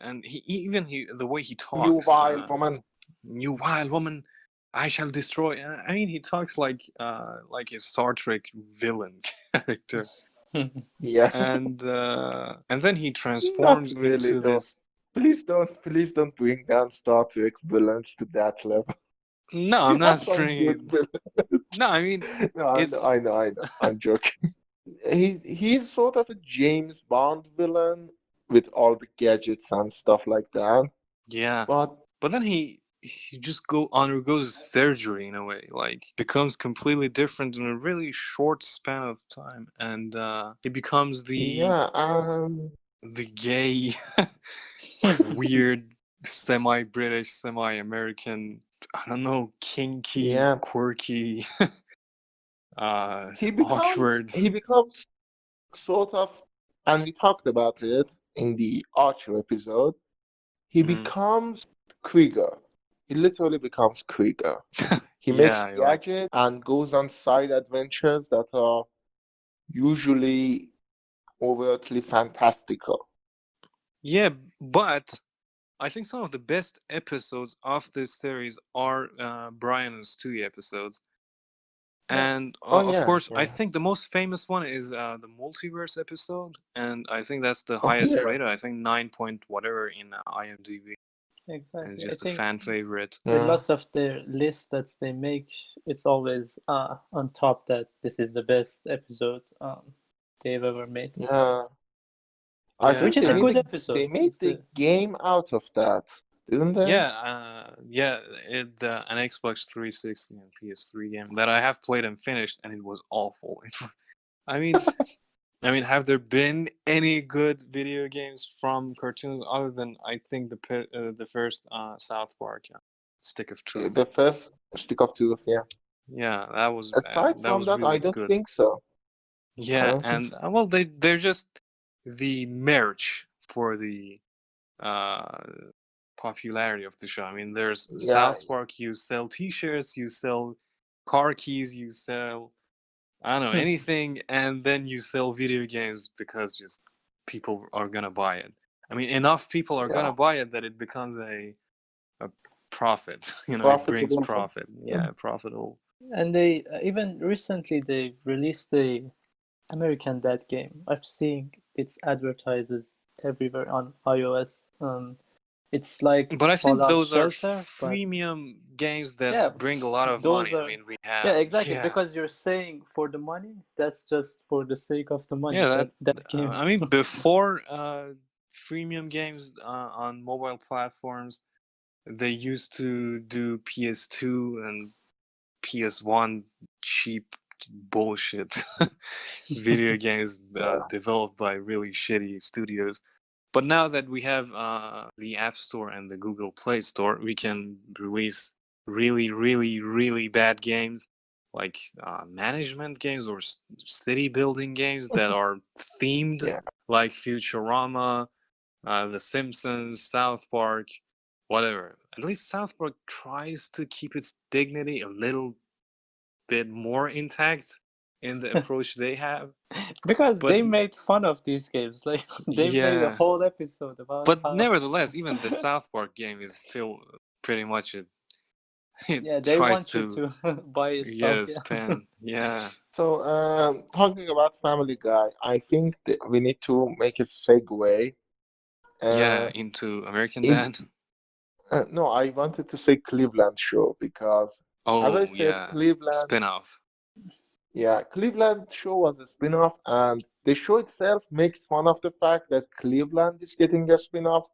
and even the way he You talks, vile woman. you wild woman, I shall destroy. I mean, he talks like a Star Trek villain character, Yeah, and then he not transforms really into though. this. Please don't bring down Star Trek villains to that level. No, We I'm have not some good bringing. villains. No, I mean, No, it's I know. I'm joking. He's sort of a James Bond villain with all the gadgets and stuff like that. yeah, But but then he just undergoes surgery in a way, like becomes completely different in a really short span of time, and he becomes yeah, the gay, weird, semi-British, semi-American, I don't know, kinky, yeah. quirky, awkward. He becomes sort of, and we talked about it in the Archer episode. He Mm. becomes Krieger. He literally becomes Krieger. He makes Yeah, like, gadgets and goes on side adventures that are usually overtly fantastical. yeah, but I think some of the best episodes of this series are Brian and Stewie episodes. Yeah. And Oh of yeah, course, I yeah. think the most famous one is the Multiverse episode, and I think that's the Oh highest yeah, rated. I think 9 point whatever in IMDb, and it's Exactly. I just a think fan favorite. with yeah, lots of their lists that they make, it's always on top that this is the best episode they've ever made, yeah. I Yeah, which think is they a made good and episode. they made It's the a game out of that, didn't they? yeah, an Xbox 360 and PS3 game that I have played and finished, and it was awful. I mean, have there been any good video games from cartoons other than I think the first South Park, Stick of Truth? The first Stick of Truth, yeah. Yeah, that was bad. Aside That from was that, I really don't good. think so. I Yeah, don't think and so. well, they're just the merch for the uh popularity of the show. I mean, there's Yeah, South Park. You sell T-shirts, you sell car keys, you sell I don't know anything, and then you sell video games because just people are gonna buy it. I mean, enough people are yeah. gonna buy it that it becomes a profit. It brings Profitable for profit. yeah. Yeah, profitable. and they even recently they released the American Dad game. I've seen its advertises everywhere on iOS. It's like But I think Fallout those are Shelter, but freemium games that yeah, bring a lot of those money. I are mean, we yeah, have exactly, yeah, because you're saying for the money, that's just for the sake of the money. yeah. That I games. mean, before freemium games on mobile platforms, they used to do PS2 and PS1 cheap bullshit video games Yeah. developed by really shitty studios. But now that we have the App Store and the Google Play Store, we can release really, really, really bad games like management games or city building games that are themed, Yeah. like Futurama, The Simpsons, South Park, whatever. At least South Park tries to keep its dignity a little bit more intact in the approach they have. Because But they made fun of these games. Like they made a yeah, whole episode about but how nevertheless, even the South Park game is still pretty much it yeah, they tries want you to to buy stuff, yeah yeah. spend yeah So, talking about Family Guy, I think that we need to make a segue. yeah Uh, into American in Dad. no, I wanted to say Cleveland Show because, as I Oh said, yeah, Cleveland, spin-off. yeah, Cleveland Show was a spin-off, and the show itself makes fun of the fact that Cleveland is getting a spin-off.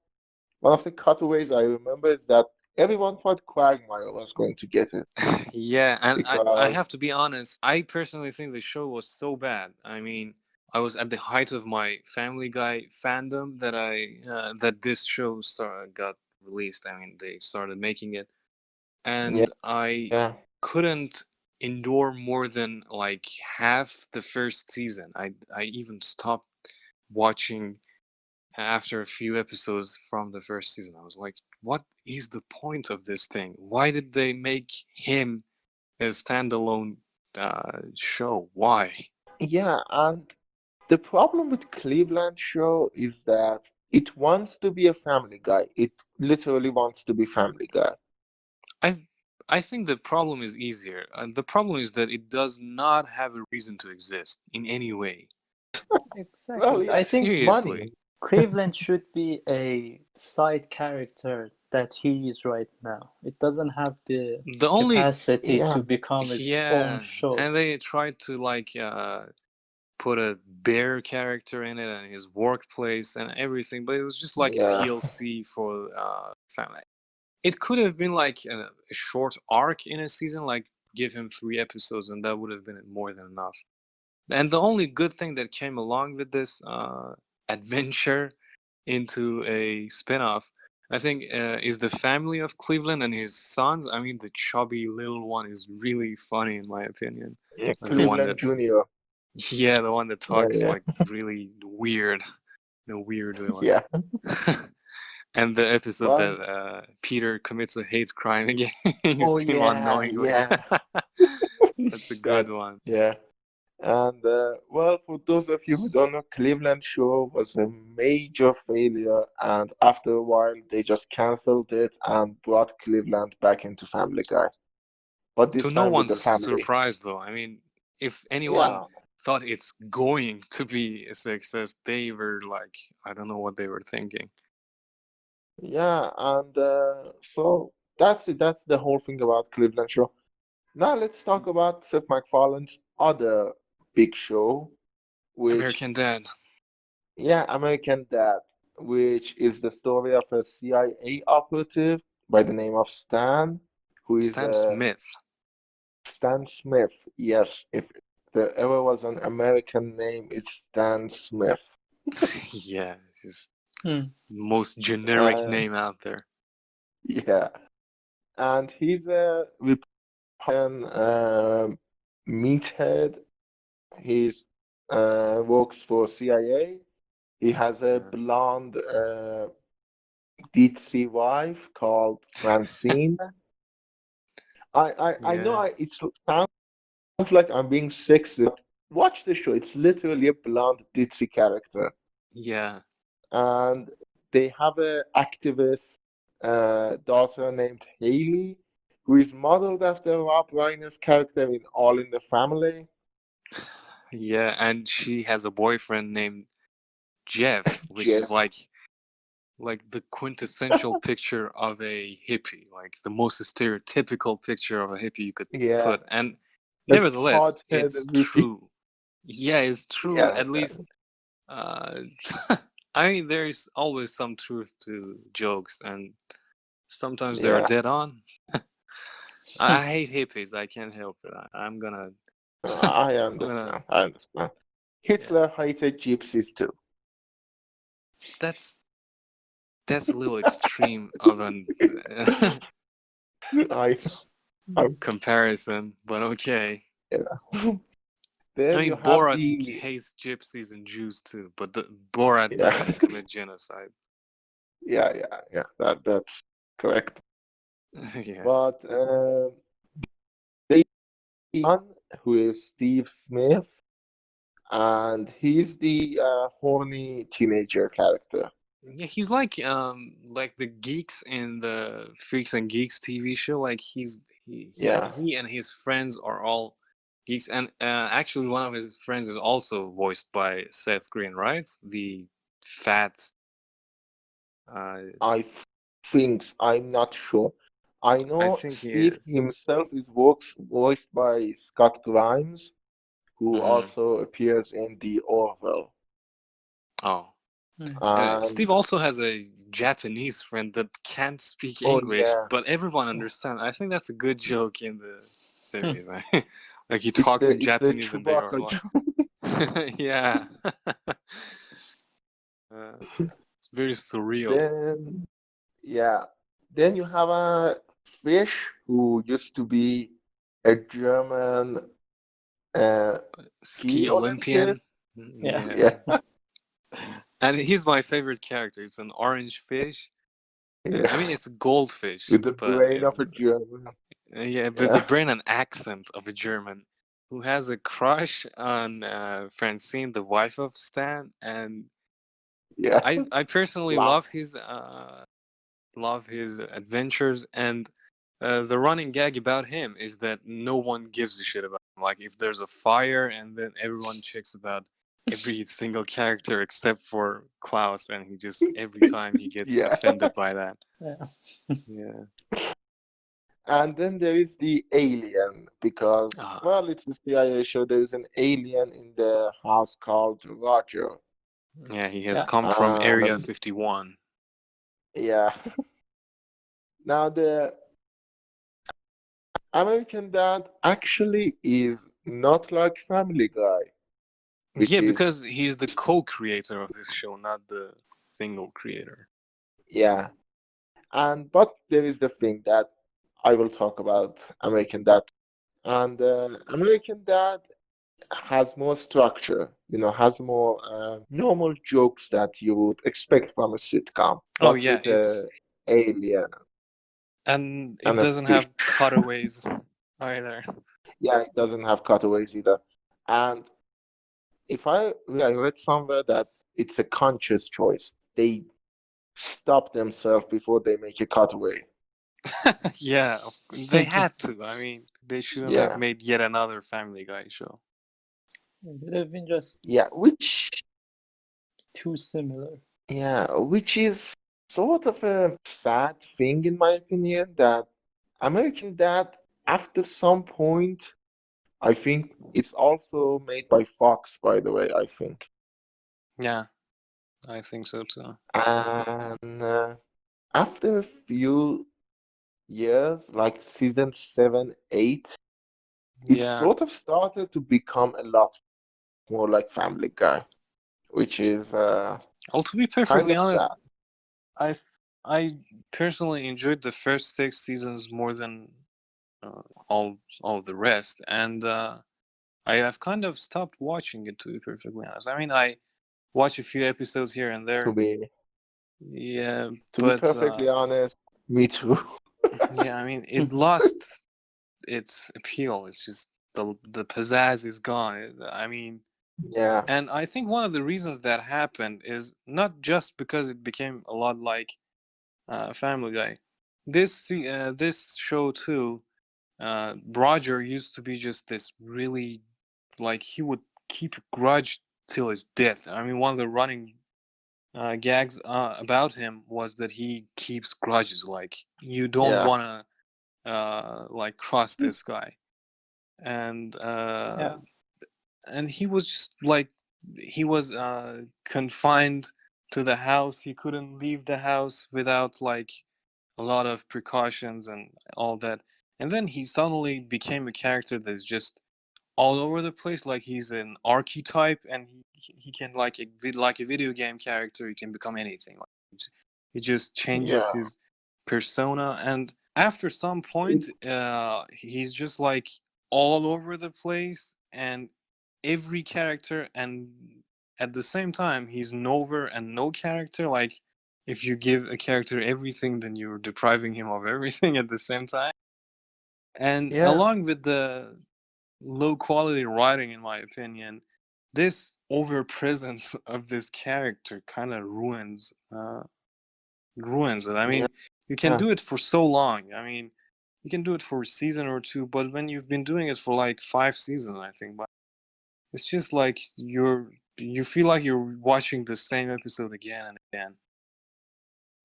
One of the cutaways I remember is that everyone thought Quagmire was going to get it Yeah, and I because, have to be honest, I personally think the show was so bad. I mean, I was at the height of my Family Guy fandom that that this show got released. I mean, they started making it, yeah, and I yeah, couldn't endure more than like half the first season. I even stopped watching after a few episodes from the first season. I was like, what is the point of this thing? Why did they make him a standalone show? Why? yeah, and the problem with Cleveland Show is that it wants to be a Family Guy. It literally wants to be Family Guy. I I think the problem is easier. The problem is that it does not have a reason to exist in any way. Well, Exactly. I it's think Seriously. money. Cleveland should be a side character that he is right now. It doesn't have the The only capacity Yeah, to become its own yeah, show. and they tried to like put a bear character in it and his workplace and everything, but it was just like yeah, TLC for family. It could have been like a short arc in a season, like give him 3 episodes, and that would have been more than enough. And the only good thing that came along with this adventure into a spin-off, I think, is the family of Cleveland and his sons. I mean, the chubby little one is really funny in my opinion. yeah. The one Cleveland that, Junior. yeah, the one that Yeah, talks yeah, like really weird, in a weird way, like. yeah. And the episode But that Peter commits a hate crime oh against him yeah, unknowingly. yeah. That's a That good one. yeah. And well, for those of you who don't know, Cleveland Show was a major failure, and after a while, they just canceled it and brought Cleveland back into Family Guy. but To this no time with the one's family. surprise, though. I mean, if anyone Yeah, thought it's going to be a success, they were like, I don't know what they were thinking. yeah, and so that's it. That's the whole thing about Cleveland show. Now let's talk about Seth MacFarlane's other big show, which, American Dad. yeah, American Dad, which is the story of a CIA operative by the name of Stan, who is Stan Smith. Stan Smith. Yes, if there ever was an American name, it's Stan Smith. Yeah, it's just Hmm. most generic Uh, name out there. yeah, and he's a Republican meathead. He's works for CIA. He has a Yeah. blonde ditzy wife called Francine. I know Yeah, it sounds like I'm being sexist. Watch the show. It's literally a blonde ditzy character. yeah, And they have a activist daughter named Haley, who is modeled after Rob Reiner's character in All in the Family. yeah. And she has a boyfriend named Jeff, which is Jeff. like the quintessential picture of a hippie, like the most stereotypical picture of a hippie you could Yeah, put. And a nevertheless, pothead it's hippie. true. Yeah, it's true. Yeah, At least, uh, I mean, there's always some truth to jokes, and sometimes they're yeah. dead on. I hate hippies. I can't help it. I I'm gonna, understand. I understand. yeah. Hitler hated gypsies too. That's a little extreme of an I, I, comparison, but okay. yeah. I Then you mean, have Borat the, hates gypsies and Jews too, but Borat yeah, doesn't commit genocide. yeah. That's correct. Yeah, But the one who is Steve Smith, and he's the horny teenager character. yeah, he's like the geeks in the Freaks and Geeks TV show. Like Yeah, he and his friends are all geeks, and actually one of his friends is also voiced by Seth Green, right? The fat. Uh, I think I'm not sure. I I know think he Steve is. himself is works voiced by Scott Grimes, who Hmm. also appears in the Orville. Oh. Hmm. And Steve also has a Japanese friend that can't speak oh English, yeah, but everyone understands. I think that's a good joke in the series. Right? Like he talks in it's the Japanese and they are Chewbacca like, joke. yeah. uh, it's very surreal. Then yeah, then you have a fish who used to be a German uh, Ski ski Olympian. Olympiast. Yeah. Yeah, Yeah. And he's my favorite character. It's an orange fish. I mean, yeah, it's a goldfish, with the but brain of a German. yeah, with the Yeah, brain and accent of a German who has a crush on Francine, the wife of Stan, and yeah. I personally Love. love his adventures, and the running gag about him is that no one gives a shit about him. Like if there's a fire, and then everyone checks about every single character except for Klaus, and he just every time he gets Yeah. offended by that. Yeah. Yeah. And then there is the alien, because, Ah, well, it's a CIA show. There is an alien in the house called Roger. yeah, he has Yeah. come from Area And 51. yeah, now the American Dad actually is not like Family Guy, which Yeah, is, because he's the co-creator of this show, not the single creator. yeah. And but there is the thing that I will talk about American Dad. And American Dad has more structure, has more normal jokes that you would expect from a sitcom, Oh but yeah, with a alien and it and a doesn't fish. have cutaways either. Yeah, it doesn't have cutaways either. And I read somewhere that it's a conscious choice. They stop themselves before they make a cutaway. Yeah, they had to. I mean, they shouldn't have Yeah, made yet another Family Guy show. It would have been just yeah, too similar. which is sort of a sad thing in my opinion that American Dad, after some point, I think it's also made by Fox, by the way, I think. Yeah, I think so too. And after a few years, like season 7, 8, it Yeah. sort of started to become a lot more like Family Guy, which is Well, to be kind perfectly of honest, sad. I I personally enjoyed the first 6 seasons more than all the rest, and I have kind of stopped watching it, to be perfectly honest. I mean, I watch a few episodes here and To there. be Yeah, to be but perfectly honest, me too. yeah, I mean, it lost its appeal. It's just the pizzazz is gone. I mean, Yeah, and I think one of the reasons that happened is not just because it became a lot like Family Guy. This show too, Roger used to be just this really, like, he would keep a grudge till his death. I mean, one of the running gags about him was that he keeps grudges. Like, you don't yeah, want to like cross this guy, and Yeah. he was just like, he was confined to the house. He couldn't leave the house without like a lot of precautions and all that. And then he suddenly became a character that's just all over the place. Like, he's an archetype, and he can, like like a video game character, he can become anything. Like, he just changes yeah, his persona, and after some point, it, he's just like all over the place, and every character, and at the same time, he's nowhere and no character. Like, if you give a character everything, then you're depriving him of everything at the same time. And yeah, along with the low quality writing, in my opinion, this over presence of this character kind of ruins it. I yeah, mean, you can do it for so long. I mean, you can do it for a season or two, but when you've been doing it for like 5 seasons, I think, but it's just like you feel like you're watching the same episode again and again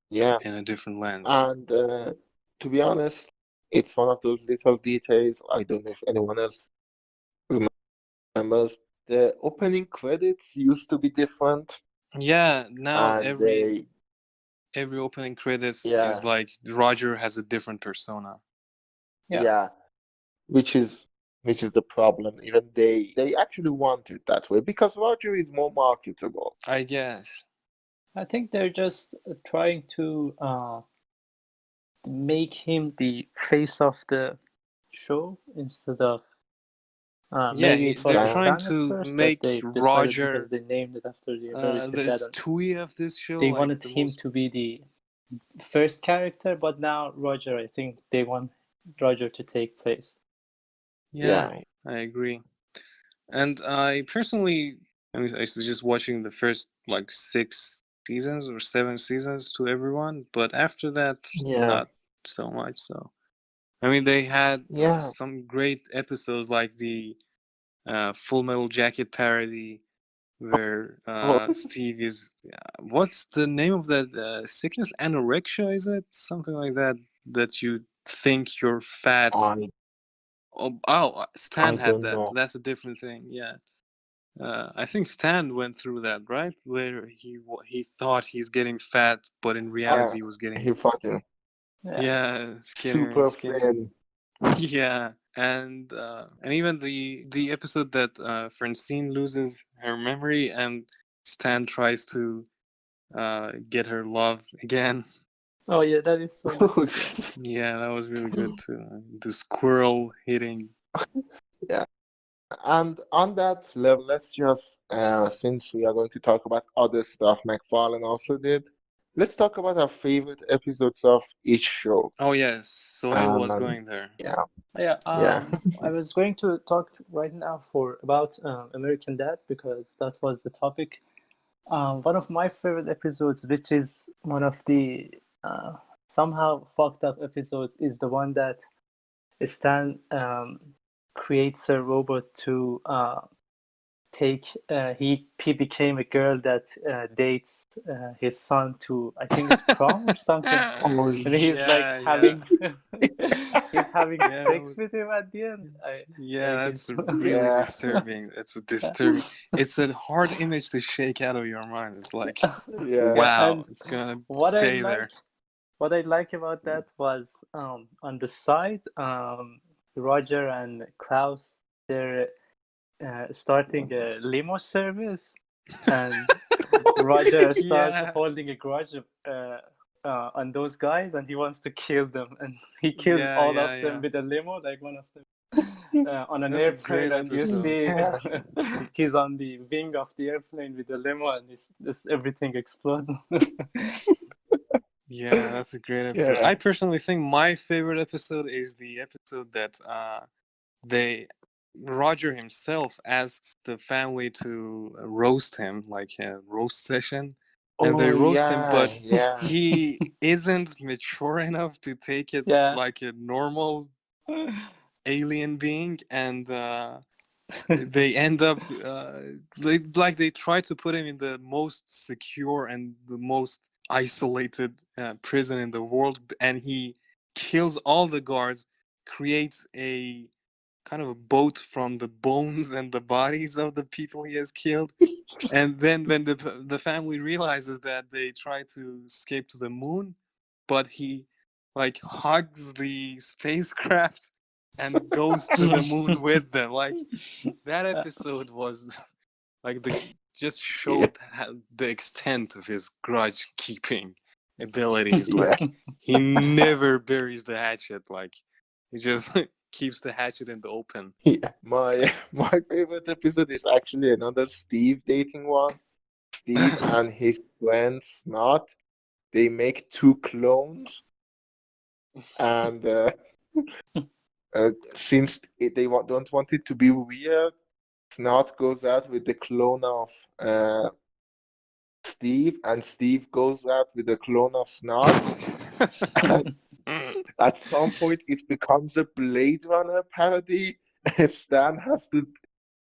yeah. in a different lens. And to be honest, it's one of those little details. I don't know if anyone else remembers. The opening credits used to be different, Yeah, now and every opening credits is yeah, like Roger has a different persona. Yeah. yeah, which is the problem. Even they actually want it that way because Roger is more marketable. I guess. I think they're just trying to make him the face of the show instead of Yeah, maybe it they're wasn't Yeah, trying Stan at to first that make they decided because Roger they named it after the American the Dad. Stewie of this show, They like wanted the him most. to be the first character, but now Roger, I think they want Roger to take place. Yeah, yeah, I agree. And I personally, I mean, I suggest watching the first like 6 seasons or 7 seasons to everyone, but after that, yeah, not so much. So, I mean, they had yeah. some great episodes like the Full Metal Jacket parody, where Oh, Steve is, what's the name of that sickness? Anorexia, is it? Something like that, that you think you're fat. I Stan had don't that. know. That's a different thing. Yeah. I think Stan went through that, right? Where he thought he's getting fat, but in Uh, reality he was getting, he fought him Yeah. yeah, skinnier and super skinnier. thin. Yeah, and even the episode that Francine loses her memory and Stan tries to get her love again. Oh yeah, that is so good. Yeah. Yeah, that was really good too. The squirrel hitting. Yeah. And on that level, let's just, since we are going to talk about other stuff McFarlane also did, let's talk about our favorite episodes of each show. Oh yes, Soheil was And going there. yeah, Yeah, yeah, I was going to talk right now about American Dad because that was the topic. One of my favorite episodes, which is one of the somehow fucked up episodes is the one that Stan creates a robot to take. He became a girl that dates his son to, I think it's prom or something. Oh, And he's like Yeah, having he's having Yeah, sex with him at the end. yeah, it's that's really Yeah. disturbing. It's a disturbing. It's a hard image to shake out of your mind. It's like, Yeah. wow, And it's gonna what I stay like there. what I like about that was on the side, Roger and Klaus, they're starting a limo service, and Roger starts Yeah, holding a grudge on those guys, and he wants to kill them, and he kills yeah, all yeah, of them yeah. with a limo, like one of them on an That's a airplane, great and you episode. see Yeah. he's on the wing of the airplane with the limo, and everything explodes. Yeah, that's a great episode. Yeah. I personally think my favorite episode is the episode that they Roger himself asks the family to roast him, like a roast session, and they Oh, roast him, yeah. but Yeah. he isn't mature enough to take it Yeah. like a normal alien being, and they end up they try to put him in the most secure and the most isolated prison in the world, and he kills all the guards, creates a kind of a boat from the bones and the bodies of the people he has killed, and then when the family realizes that, they try to escape to the moon, but he like hugs the spacecraft and goes to the moon with them. Like, that episode was like just Yeah. showed the extent of his grudge keeping abilities. Yeah. Like, he never buries the hatchet. Like, he just keeps the hatchet in the open. Yeah. My favorite episode is actually another Steve dating one. Steve and his friend Snot, they make two clones, and since don't want it to be weird, Snot goes out with the clone of Steve, and Steve goes out with the clone of Snot. And at some point, it becomes a Blade Runner parody. Stan has to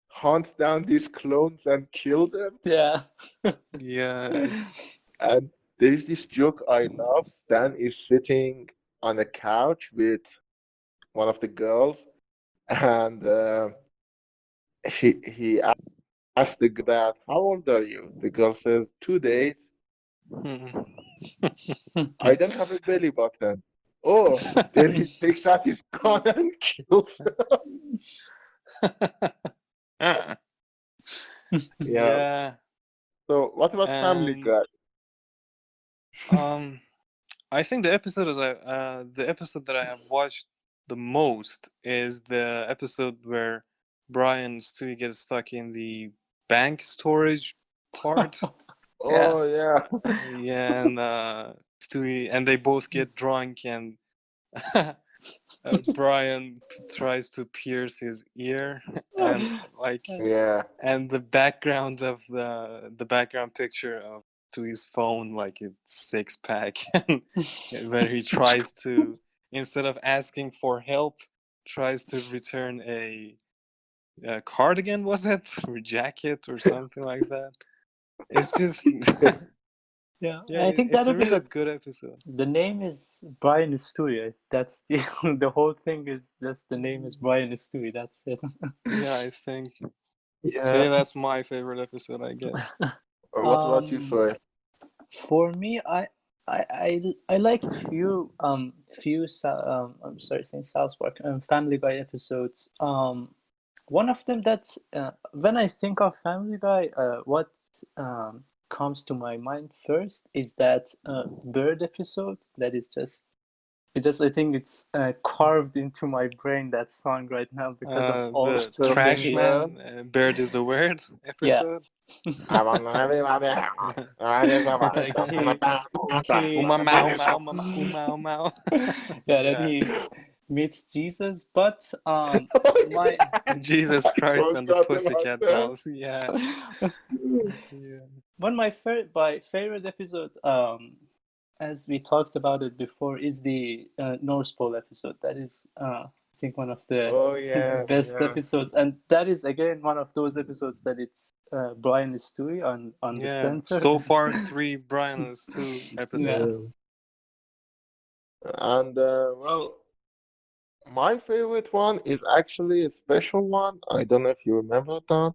hunt down these clones and kill them. Yeah. Yeah. And there is this joke I love. Stan is sitting on a couch with one of the girls, and he asks the girl that, "How old are you?" The girl says, "2 days." "I don't have a belly button." Oh, then he takes out his gun and kills her. Yeah. Yeah. So what about Family And Guy? I think the episode that I have watched the most is the episode where Brian and Stewie get stuck in the bank storage part. Yeah. Oh yeah. Yeah, and Stewie, and they both get drunk, and Brian tries to pierce his ear, and like, Yeah. and the background of the background picture of Stewie's phone, like it's six pack, where he tries to, instead of asking for help, tries to return a cardigan, was it, or jacket or something like that. It's just Yeah. yeah, I think it's that a really episode, good episode. the name is Brian is Stewie. That's the the whole thing is just the name is Brian is Stewie. That's it. Yeah, I think so. Yeah. Yeah, that's my favorite episode, I guess. What about you, Um, Soy? for me, I like I'm sorry, saying South Park Family Guy episodes. One of them that's when I think of Family Guy, what comes to my mind first is that bird episode. That is just I think it's carved into my brain, that song right now, because of all the The things Trash he. Surfing Man, Bird is the Word Yeah. episode. I want everybody. Like he Uma mau meets mau mama uma mau. yeah, that Yeah, he meets Jesus, but Oh, my yeah. Jesus I Christ and the forgot about Pussycat that. Dolls. Yeah, yeah. one of my favorite episode as we talked about it before, is the North Pole episode. That is, I think, one of the Oh yeah, best yeah. episodes, and that is again one of those episodes that it's Brian and Stewie on the Yeah. center. So far, 3 Brian and Stu episodes. And well, my favorite one is actually a special one. I don't know if you remember that.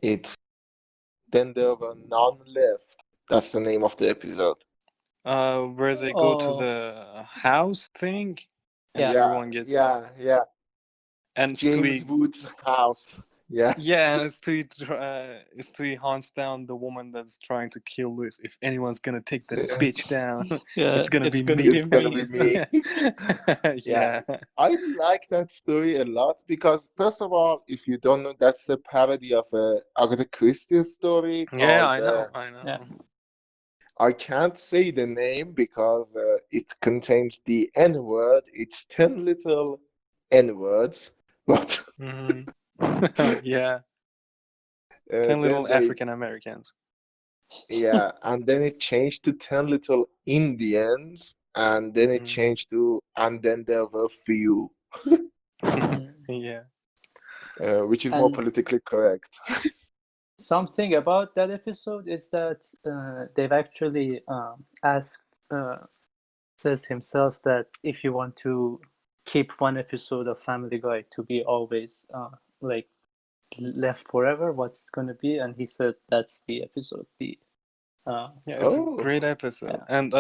It's Then There Were None Left. That's the name of the episode. Where they go to Oh, the house thing, and yeah. everyone gets Yeah. and James Stewie. Woods' house. Yeah. Yeah, and Stewie hunts down the woman that's trying to kill Liz. If anyone's gonna take that Yeah. bitch down, Yeah, it's gonna be me. It's gonna be me. Yeah. I like that story a lot because, first of all, if you don't know, that's a parody of a Agatha Christie story Yeah, called I know. Yeah. I can't say the name because it contains the N word. It's 10 little N words, but Hmm. Yeah, 10 then little they, African Americans. yeah, and then it changed to 10 little Indians, and then it Mhm. changed to, and then there were few, Yeah. which is more And politically correct. something about that episode is that they've actually asked says himself that if you want to keep one episode of Family Guy to be always like left forever, what's going to be? And he said that's the episode. Yeah, it's a Oh, great episode. Yeah. And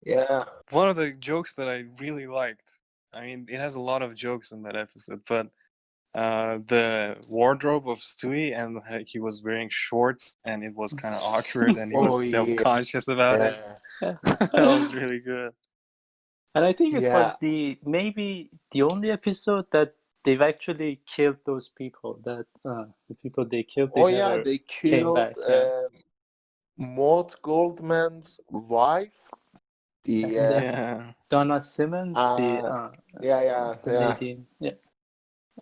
yeah. one of the jokes that I really liked, I mean, it has a lot of jokes in that episode, but the wardrobe of Stewie, and he was wearing shorts and it was kind of awkward and he Oh, was self-conscious about it. yeah. That was really good. And I think it was Yeah. maybe the only episode that they've actually killed those people. That the people they killed, they Oh, yeah, never they came killed back. Yeah. Mort Goldman's wife. The Yeah. Donna Simmons, yeah. the lady. Yeah,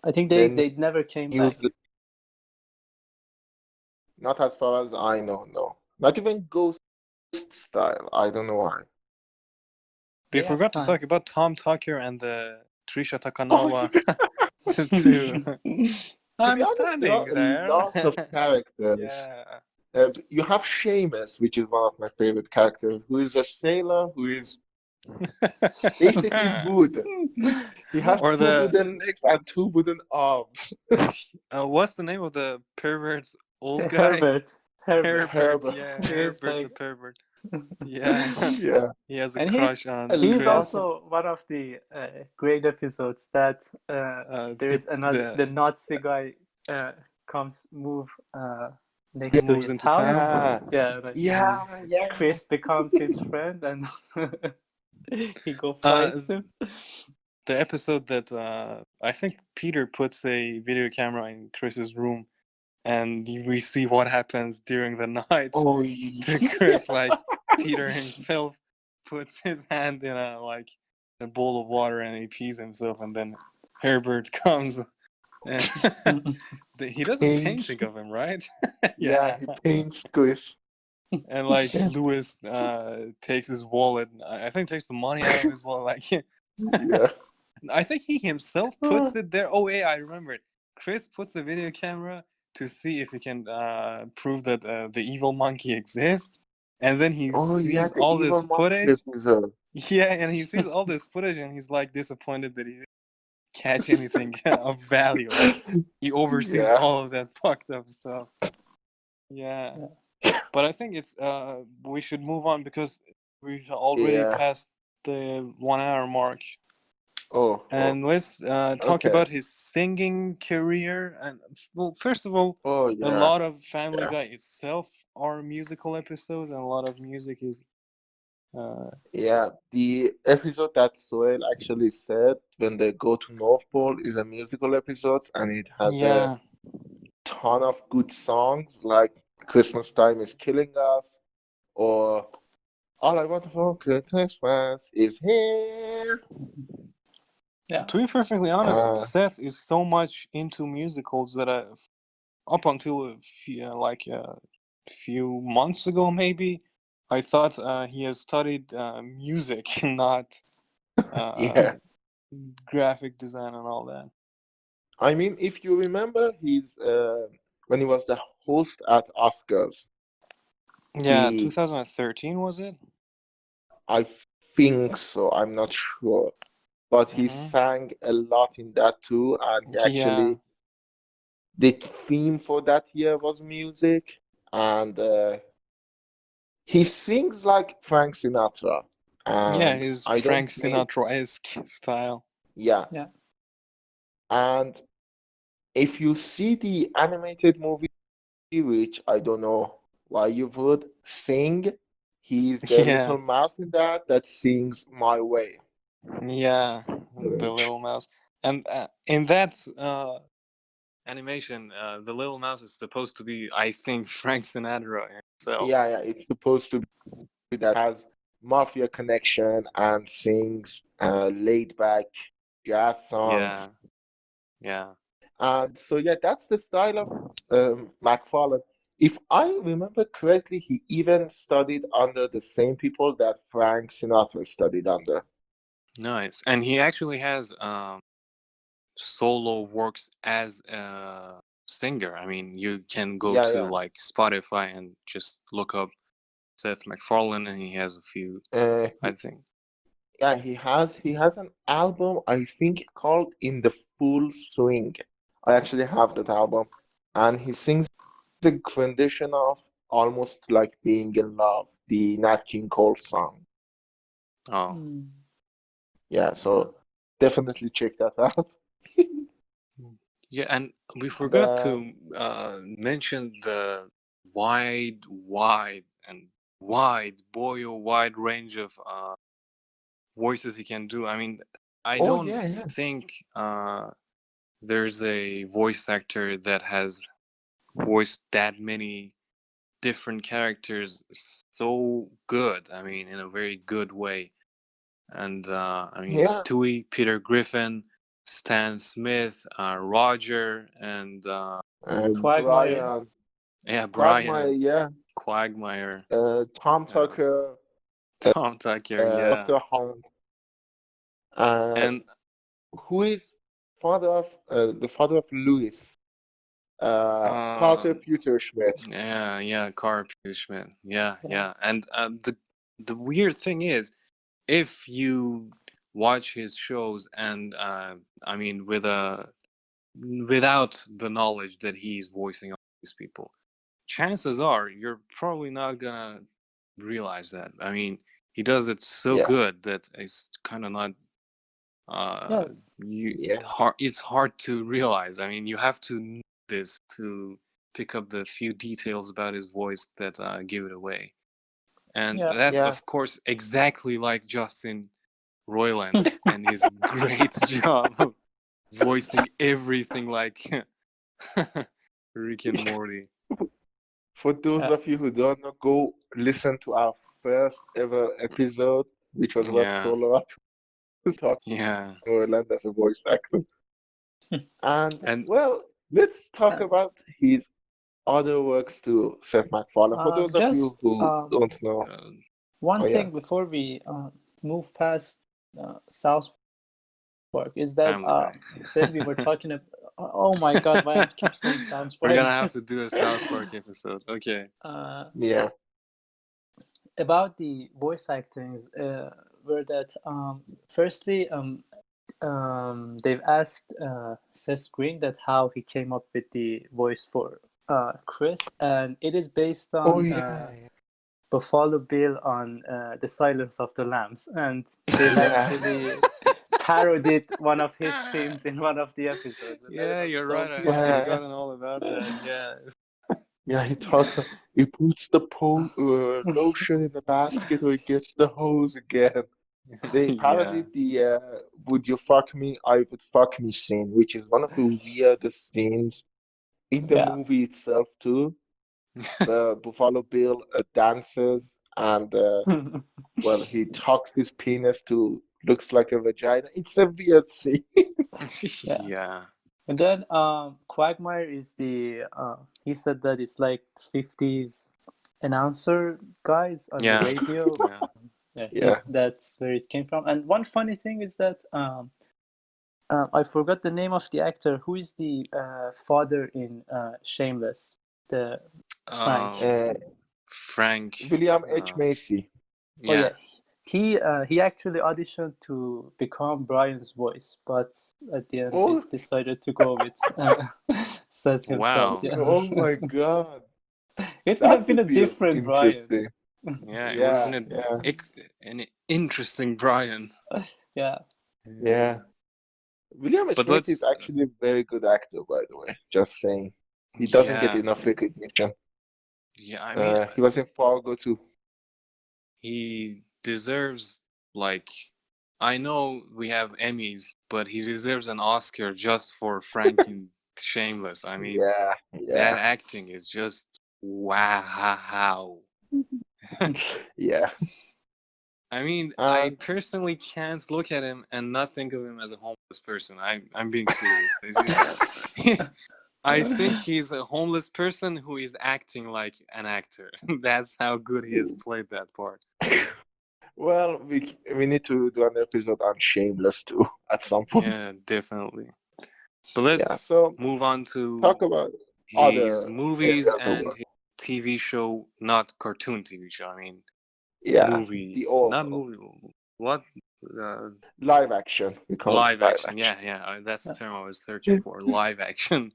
I think Then they never came he back. was not as far as I know, no. Not even ghost style. I don't know why. We They have forgot to time. talk about Tom Tucker and the Trisha Oh, Takanawa yeah. too. To be I'm honest, there are standing a there. lot of characters. Yeah. You have Seamus, which is one of my favorite characters, who is a sailor who is basically wood. He has Or two the wooden legs and two wooden arms. what's the name of the pervert old guy? Herbert. Herbert, Herbert. yeah, He's Herbert the like, pervert. Yeah, Yeah. he has a and crush I on he's love Chris. also one of the great episodes that there is another the Nazi guy comes move He next to moves his into town. house. Yeah. Yeah, like, Yeah. Chris becomes his friend and he go Uh, fights him. the episode that I think Peter puts a video camera in Chris's room, and we see what happens during the night Oh, to Chris. Like Peter himself puts his hand in a bowl of water and he pees himself, and then Herbert comes. And he does a paints. painting of him, right? Yeah, he paints Chris. And like Lewis takes his wallet. I think takes the money out of his wallet. Like Yeah. I think he himself puts it there. Oh yeah, I remember it. Chris puts the video camera to see if he can prove that the evil monkey exists, and then he Oh, yeah, sees the all evil this monkey footage. episode. Yeah, and he sees all this footage, and he's like disappointed that he didn't catch anything of value. Like he oversees Yeah. all of that fucked up stuff. Yeah. But I think it's we should move on because we've already Yeah. passed the 1 hour mark. Oh, And let's talk okay. about his singing career. And well, first of all, Oh, a yeah. lot of Family Yeah. Guy itself are musical episodes, and a lot of music is. Yeah, the episode that Soheil actually said when they go to North Pole is a musical episode, and it has a Yeah. ton of good songs like Christmas Time is Killing Us, or All I Want for Christmas is Here. Yeah. To be perfectly honest, Uh, Seth is so much into musicals that up until a few months ago, maybe, I thought he has studied music, not Yeah. graphic design and all that. I mean, if you remember, he's when he was the host at Oscars, Yeah, he 2013 was it? I think so, I'm not sure, but he Mm-hmm. sang a lot in that too, and he Yeah. actually the theme for that year was music, and he sings like Frank Sinatra, Yeah, and his I don't Frank think, Sinatra-esque style. yeah, Yeah. and if you see the animated movie, which I don't know why you would sing, he's the Yeah, little mouse in that sings My Way. yeah, the Which, little mouse. And in that animation, the little mouse is supposed to be, I think, Frank Sinatra himself. yeah, it's supposed to be that has mafia connection and sings laid back jazz songs. Yeah, yeah. And so, yeah, that's the style of MacFarlane. If I remember correctly, he even studied under the same people that Frank Sinatra studied under. Nice. And he actually has solo works as a singer. I mean, you can go Yeah, to yeah. like Spotify and just look up Seth MacFarlane, and he has a few, Uh, I think. yeah, he has an album, I think called In the Full Swing. I actually have that album, and he sings a rendition of Almost Like Being in Love, the Nat King Cole song. Oh, Mm. Yeah, so definitely check that out. yeah, and we And forgot to mention the wide range of voices he can do. I mean, I oh don't yeah, yeah. think there's a voice actor that has voiced that many different characters so good. I mean, in a very good way. And I mean, Yeah, Stewie, Peter Griffin, Stan Smith, Roger, and Quagmire. Brian, yeah, Quagmire, Brian, yeah, Quagmire, Tom uh, Tucker, Tom Tucker, yeah, Dr. Hunt, uh, and who is the father of Louis, Carter um, Peter Schmidt. yeah, Carl Schmidt, yeah, Yeah. yeah, and the weird thing is, if you watch his shows and I mean, without the knowledge that he's voicing all these people, chances are you're probably not gonna realize that. I mean, he does it so Yeah, good that it's kind of not Yeah. yeah, it's hard to realize. I mean, you have to know this to pick up the few details about his voice that give it away. And Yeah. that's yeah, of course exactly like Justin Roiland and his great job of voicing everything like Rick and Morty. For those Yeah. of you who don't know, go listen to our first ever episode, which was about Yeah, solo up talking yeah. Orland as a voice actor. And And well, let's talk And about his other works too, Seth MacFarlane. For those of you just who don't know, uh, one oh yeah, thing before we move past South Park is that Family Guy. when we were talking about, oh my God, why I keep saying South We're Park? gonna have to do a South Park episode. Okay. uh, yeah. about the voice actings, were that firstly, they've asked Seth Green that how he came up with the voice for Chris, and it is based Oh on yeah, Buffalo Bill on The Silence of the Lambs, and they've yeah, actually parodied one of his scenes in one of the episodes, and that Yeah, was you're so right. I had funny. yeah, forgotten all about that. Yeah. yeah. He talks. He puts the lotion in the basket, or he gets the hose again. They Yeah. parodied the "Would you fuck me? I would fuck me" scene, which is one of the weirdest scenes in the Yeah. movie itself too. Where Buffalo Bill dances and well, he tucks his penis to looks like a vagina. It's a weird scene. Yeah. Yeah. And then Quagmire is the he said that it's like 50s announcer guys on the Yeah. radio. Yeah. Yeah, Yeah. that's where it came from. And one funny thing is that I forgot the name of the actor. Who is the father in Shameless? The Frank. Uh, Frank. William H. Macy. Oh Yeah. yeah, he actually auditioned to become Brian's voice, but at the end they Oh, decided to go with Seth himself. Wow. Yeah, oh my God. it would have That been a would be different Brian. interesting. Yeah, it would have Yeah, been yeah, an interesting Brian. Yeah, yeah. William H. But Macy is let's. actually a very good actor, by the way. Just saying. He doesn't get Yeah. enough recognition. Yeah. I mean, He was in Fargo too. he deserves, like, I know we have Emmys, but he deserves an Oscar just for Frank in Shameless. I mean, Yeah, that yeah, acting is just wow. yeah. I mean, I And personally can't look at him and not think of him as a homeless person. I'm being serious. It's just, I think he's a homeless person who is acting like an actor. That's how good he has played that part. well, we need to do an episode on Shameless too at some point. Yeah, definitely. But Yeah, let's so move on to talk about his other movies area of the and world. his TV show, not cartoon TV show. I mean, Yeah, movie, the not old movie. What? Uh, live action. We call it Live live action. action. Yeah, yeah. That's the yeah. term I was searching for. Live action.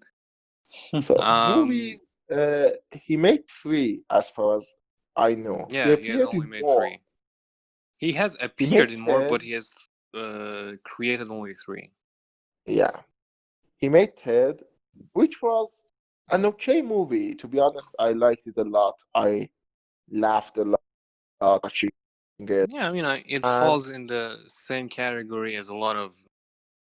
So Um, movies, he made three as far as I know. He yeah, he has appeared only in made more. three. He has He appeared made in more, but Ted. he has created only three. Yeah, he made Ted, which was an okay movie. To be honest, I liked it a lot. I laughed a lot watching it. Yeah, I mean, it And falls in the same category as a lot of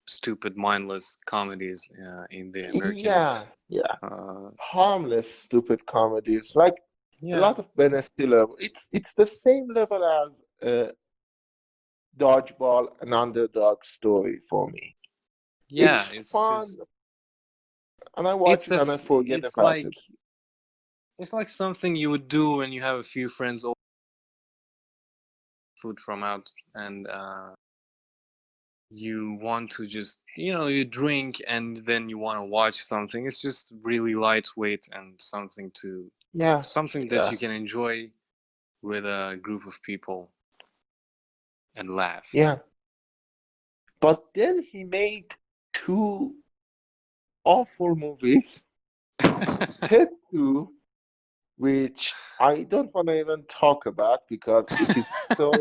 stupid, mindless comedies in the American. yeah, yeah, Uh, harmless, stupid comedies like a yeah, lot of Ben Stiller. It's the same level as Dodgeball, an underdog story for me. It's yeah. It's fun, just and I watch it and I forget it's about it. something you would do when you have a few friends over food from out and you want to just you drink and then you want to watch something. It's just really lightweight and Yeah, something that yeah, you can enjoy with a group of people and laugh. yeah. But then he made two awful movies. Ted 2, which I don't want to even talk about because it is so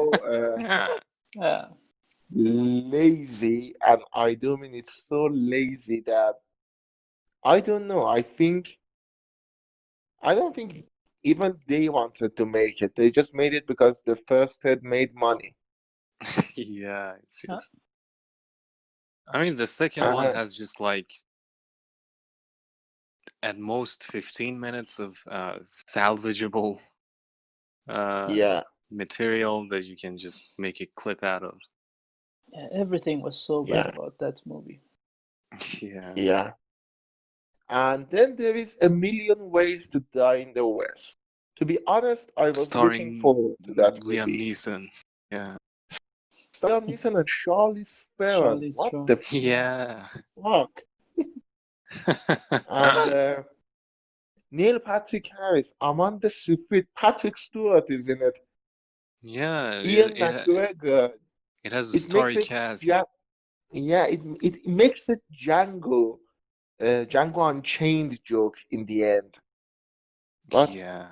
Yeah, lazy, and I do mean it's so lazy that I don't know. I don't think even they wanted to make it. They just made it because the first Ted made money. Yeah, it's yeah, just, I mean, the second one Uh, has just like at most 15 minutes of salvageable uh, yeah, material that you can just make a clip out of. yeah. Everything was so bad yeah, about that movie. Yeah. yeah. And then there is A Million Ways to Die in the West. To be honest, I was looking Starring forward to that Liam movie. Neeson. Yeah. Liam Neeson and Charlize Theron. Charlie What Strong. the Yeah. fuck? And Neil Patrick Harris, Amanda Seyfried, Patrick Stewart is in it. Yeah, Ian McGregor. it has a It makes starry it, cast. ja- yeah, it makes it Django Unchained joke in the end. But Yeah.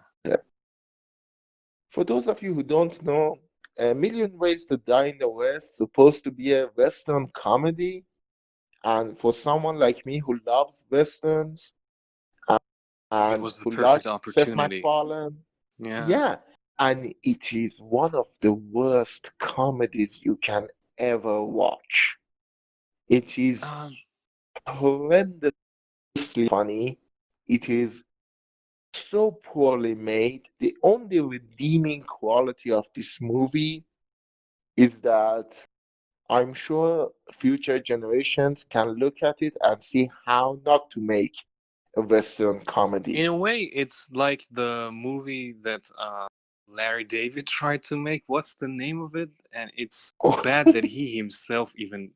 for those of you who don't know, A Million Ways to Die in the West supposed to be a Western comedy, and for someone like me who loves Westerns It and was the who perfect likes Seth opportunity. MacFarlane, Yeah. yeah, and it is one of the worst comedies you can ever watch. It is Um, horrendously funny. It is so poorly made. The only redeeming quality of this movie is that I'm sure future generations can look at it and see how not to make a Western comedy. In a way, it's like the movie that Larry David tried to make. What's the name of it? And it's Oh, bad that he himself even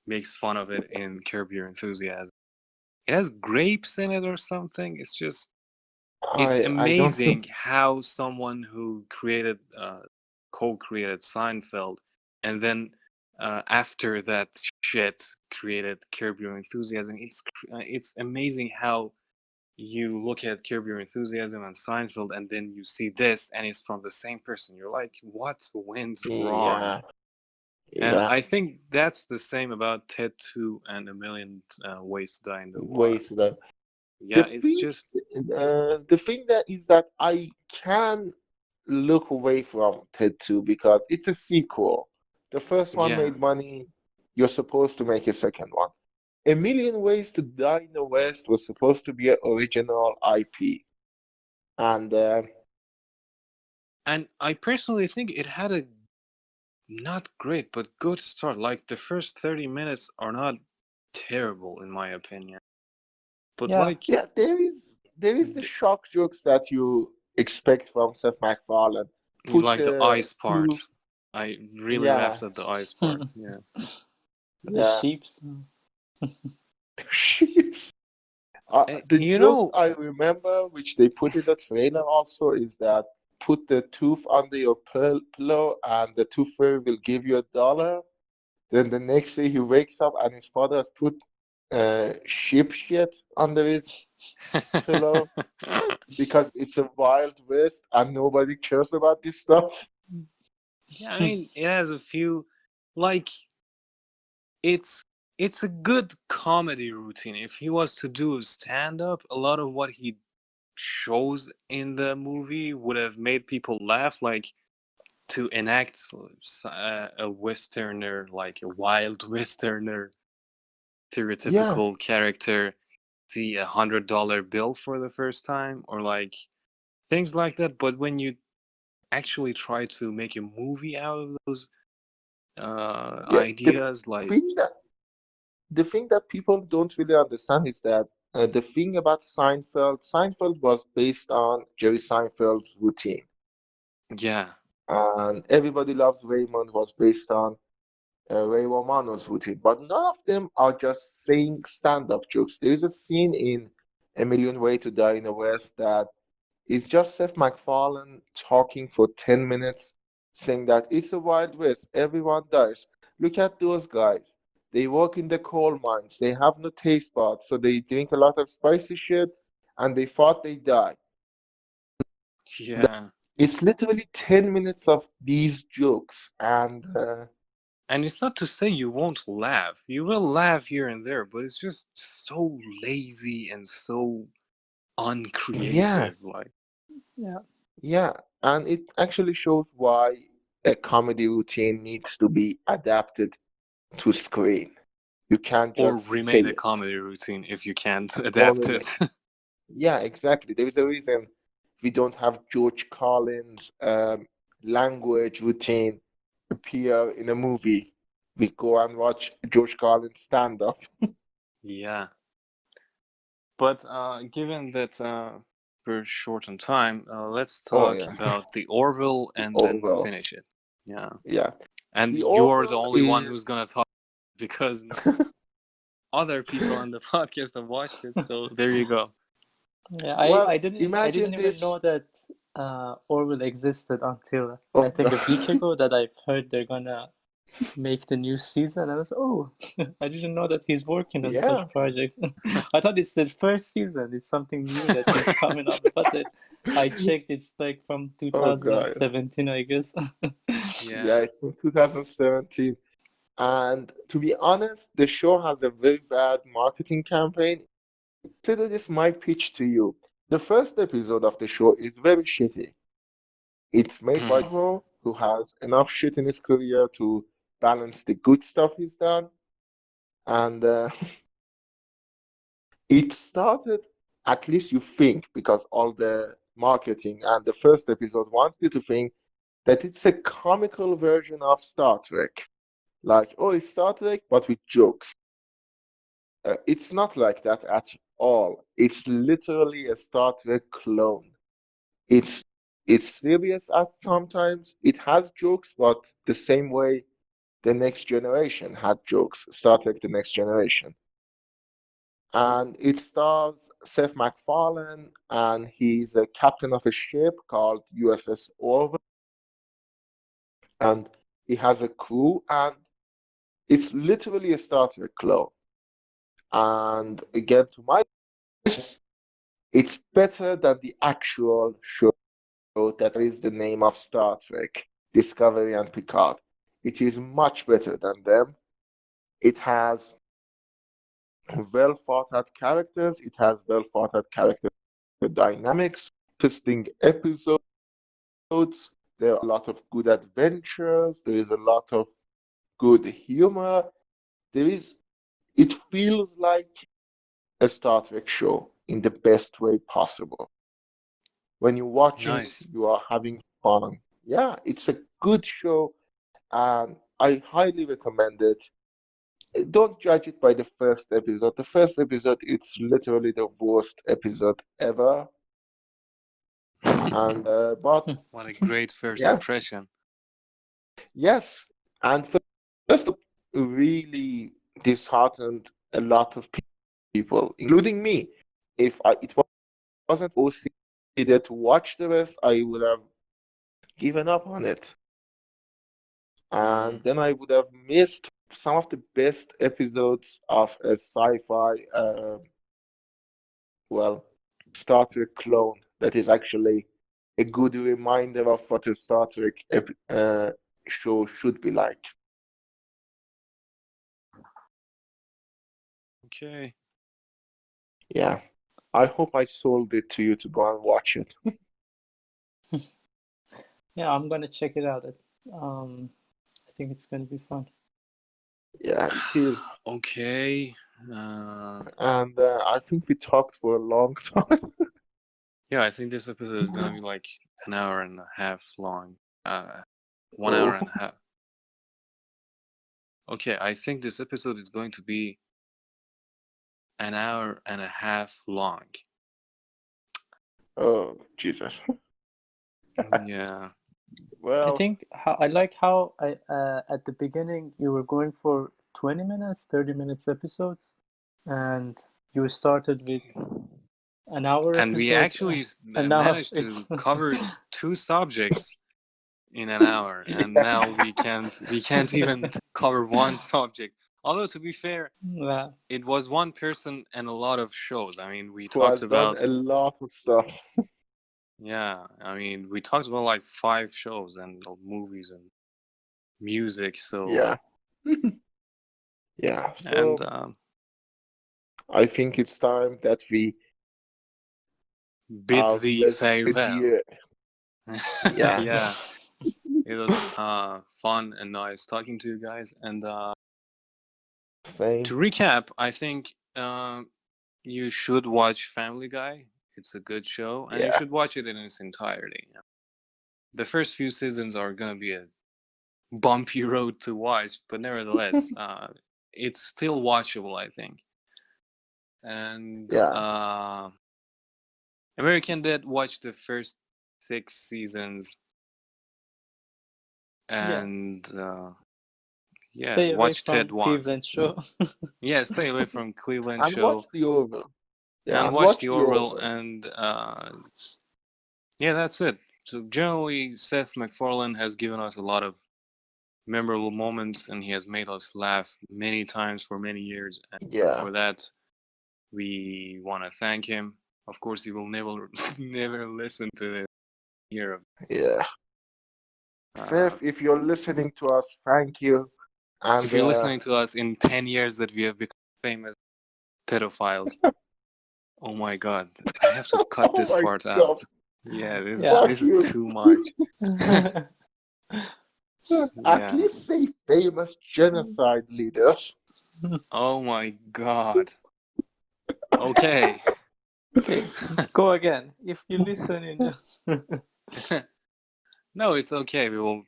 makes fun of it in Curb Your Enthusiasm. It has grapes in it or something. It's just, it's I don't know. amazing how someone who created, co-created Seinfeld, and then after that shit created Curb Your Enthusiasm. It's amazing how you look at Curb Your Enthusiasm and Seinfeld, and then you see this, and it's from the same person. You're like, what went wrong? Yeah, And yeah. I think that's the same about Ted 2 and A Million Ways to Die in the Water. Ways that the Yeah, it's thing, just, the thing that is that I can look away from Ted 2 because it's a sequel. The first one yeah. made money. You're supposed to make a second one. A Million Ways to Die in the West was supposed to be an original IP, and And I personally think it had a not great, but good start. Like, the first 30 minutes are not terrible, in my opinion. But, Yeah, like, yeah, there is the shock jokes that you expect from Seth MacFarlane. Put like the the ice part. two, I really yeah, laughed at the ice part. Yeah. the yeah. sheeps. The You joke know, I remember, which they put in the trailer also, is that put the tooth under your pillow and the tooth fairy will give you $1. Then the next day he wakes up and his father has put sheep shit under his pillow because it's a wild west and nobody cares about this stuff. yeah, I mean, it has a few, like, it's it's a good comedy routine. If he was to do stand up, a lot of what he shows in the movie would have made people laugh. Like, to enact a westerner, like a wild westerner Yeah, stereotypical character, see $100 bill for the first time, or like things like that. But when you actually try to make a movie out of those yeah. ideas, like, Thing that the thing that people don't really understand is that the thing about Seinfeld was based on Jerry Seinfeld's routine, yeah. and Everybody Loves Raymond was based on Ray Romano's routine. But none of them are just saying stand-up jokes. There is a scene in A Million Way to Die in the West that is just Seth MacFarlane talking for 10 minutes, saying that it's a wild west, everyone dies. Look at those guys. They work in the coal mines, they have no taste buds, so they drink a lot of spicy shit and they thought they die. Yeah. It's literally 10 minutes of these jokes, and And it's not to say you won't laugh. You will laugh here and there, but it's just so lazy and so yeah, uncreative. Like, Yeah, yeah, and it actually shows why a comedy routine needs to be adapted to screen. You can't or just say remain a it comedy routine if you can't or adapt remake. it. Yeah, exactly. There is a reason we don't have George Carlin's language routine appear in a movie. We go and watch George Carlin stand up. Yeah. But given that we're short on time, let's Oh talk yeah. about the Orville and then Orwell. finish it. Yeah. Yeah. And The you're the Orwell only one is who's gonna talk because other people on the podcast have watched it. So there you go. yeah. well, I imagine didn't even this. know that Orwell existed until I Oh think a week god. ago that I've heard they're gonna make the new season. I was I didn't know that he's working on such Yeah. project. I thought it's the first season. It's something new that he's coming up. But I checked. It's like from Oh god. 2017, I guess. Yeah, Yeah. it's from 2017. And to be honest, the show has a very bad marketing campaign. Consider this my pitch to you. The first episode of the show is very shitty. It's made by Mm. Bro, who has enough shit in his career to balance the good stuff he's done. And it started, at least you think, because all the marketing and the first episode wants you to think that it's a comical version of Star Trek. Like, oh, it's Star Trek, but with jokes. It's not like that at all. It's literally a Star Trek clone. It's it's serious at sometimes. It has jokes, but the same way the Next Generation had jokes. Star Trek: The Next Generation, and it stars Seth MacFarlane, and he's a captain of a ship called USS Orville, and he has a crew, and it's literally a Star Trek clone. And again, to my taste, it's better than the actual show that is the name of Star Trek, Discovery and Picard. It is much better than them. It has well thought out characters, it has well thought out character dynamics, interesting episodes. There are a lot of good adventures, there is a lot of good humor. There is, it feels like a Star Trek show in the best way possible. When you're watching it, Nice. you are having fun. Yeah, it's a good show, and I highly recommend it. Don't judge it by the first episode. The first episode, it's literally the worst episode ever. And but What a great first yeah, impression. yes, and first really disheartened a lot of people, including me. If it wasn't OCD there to watch the rest, I would have given up on it. And Mm. then I would have missed some of the best episodes of a sci-fi, well, Star Trek clone that is actually a good reminder of what a Star Trek show should be like. Okay. Yeah, I hope I sold it to you to go and watch it. Yeah, I'm gonna check it out. I think it's gonna be fun. Yeah, it is. Okay. And I think we talked for a long time. Yeah, I think this episode is gonna be like an hour and a half long. 1 Oh, hour and a half. Okay, I think this episode is going to be an hour and a half long. oh, Jesus. Yeah. I Well, think I like how at the beginning you were going for 20 minutes, 30 minutes episodes, and you started with an hour And we episodes, actually and now managed it's to cover 2 subjects in an hour, and now we can't even cover one subject. Although to be fair, yeah. it was one person and a lot of shows. I mean, we who talked has done about, a lot of stuff. yeah, I mean, we talked about like 5 shows and movies and music. So Yeah. Yeah, and so I think it's time that we bid thee let's farewell. yeah, Yeah, it was fun and nice talking to you guys. And same. to recap, I think you should watch Family Guy. It's a good show, and you Yeah, should watch it in its entirety. The first few seasons are gonna be a bumpy road to watch, but nevertheless, it's still watchable, I think. And yeah, American Dad, watch the first 6 seasons, Yeah. and yeah, Stay away watch Ted from 1. Cleveland show. Yeah, stay away from Cleveland and watch Show, the Orville. Yeah, and and watch watch The the Orville, Orville. and yeah, that's it. So generally, Seth MacFarlane has given us a lot of memorable moments, and he has made us laugh many times for many years. And Yeah, for that, we want to thank him. Of course, he will never, never listen to this year of. yeah. Uh, Seth, if you're listening to us, thank you. if And you're listening to us in 10 years that we have become famous pedophiles, oh my God, I have to cut oh this my part God, out. Yeah, this Yeah. fuck this is you. too much. At Yeah. least say famous genocide leaders. Oh my God. Okay. Okay, go again. If you listen in. No, it's okay. We will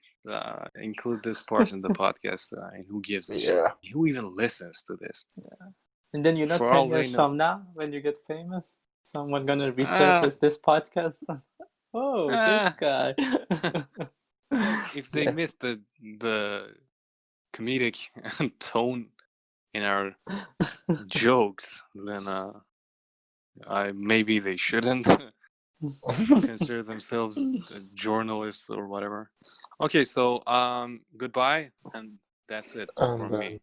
include this part in the podcast. And who gives a shit? Yeah, Who even listens to this? And then For 10 all they years know. from now, when you get famous, someone gonna Ah, resurface this podcast. Oh, this ah. guy. If they Yeah. miss the comedic tone in our jokes, then maybe they shouldn't consider themselves journalists or whatever. Okay, so goodbye, and that's it And from me.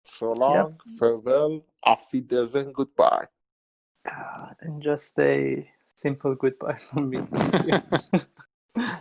so Yep. long, farewell, auf Wiedersehen, goodbye. And just a simple goodbye from me. Thank you.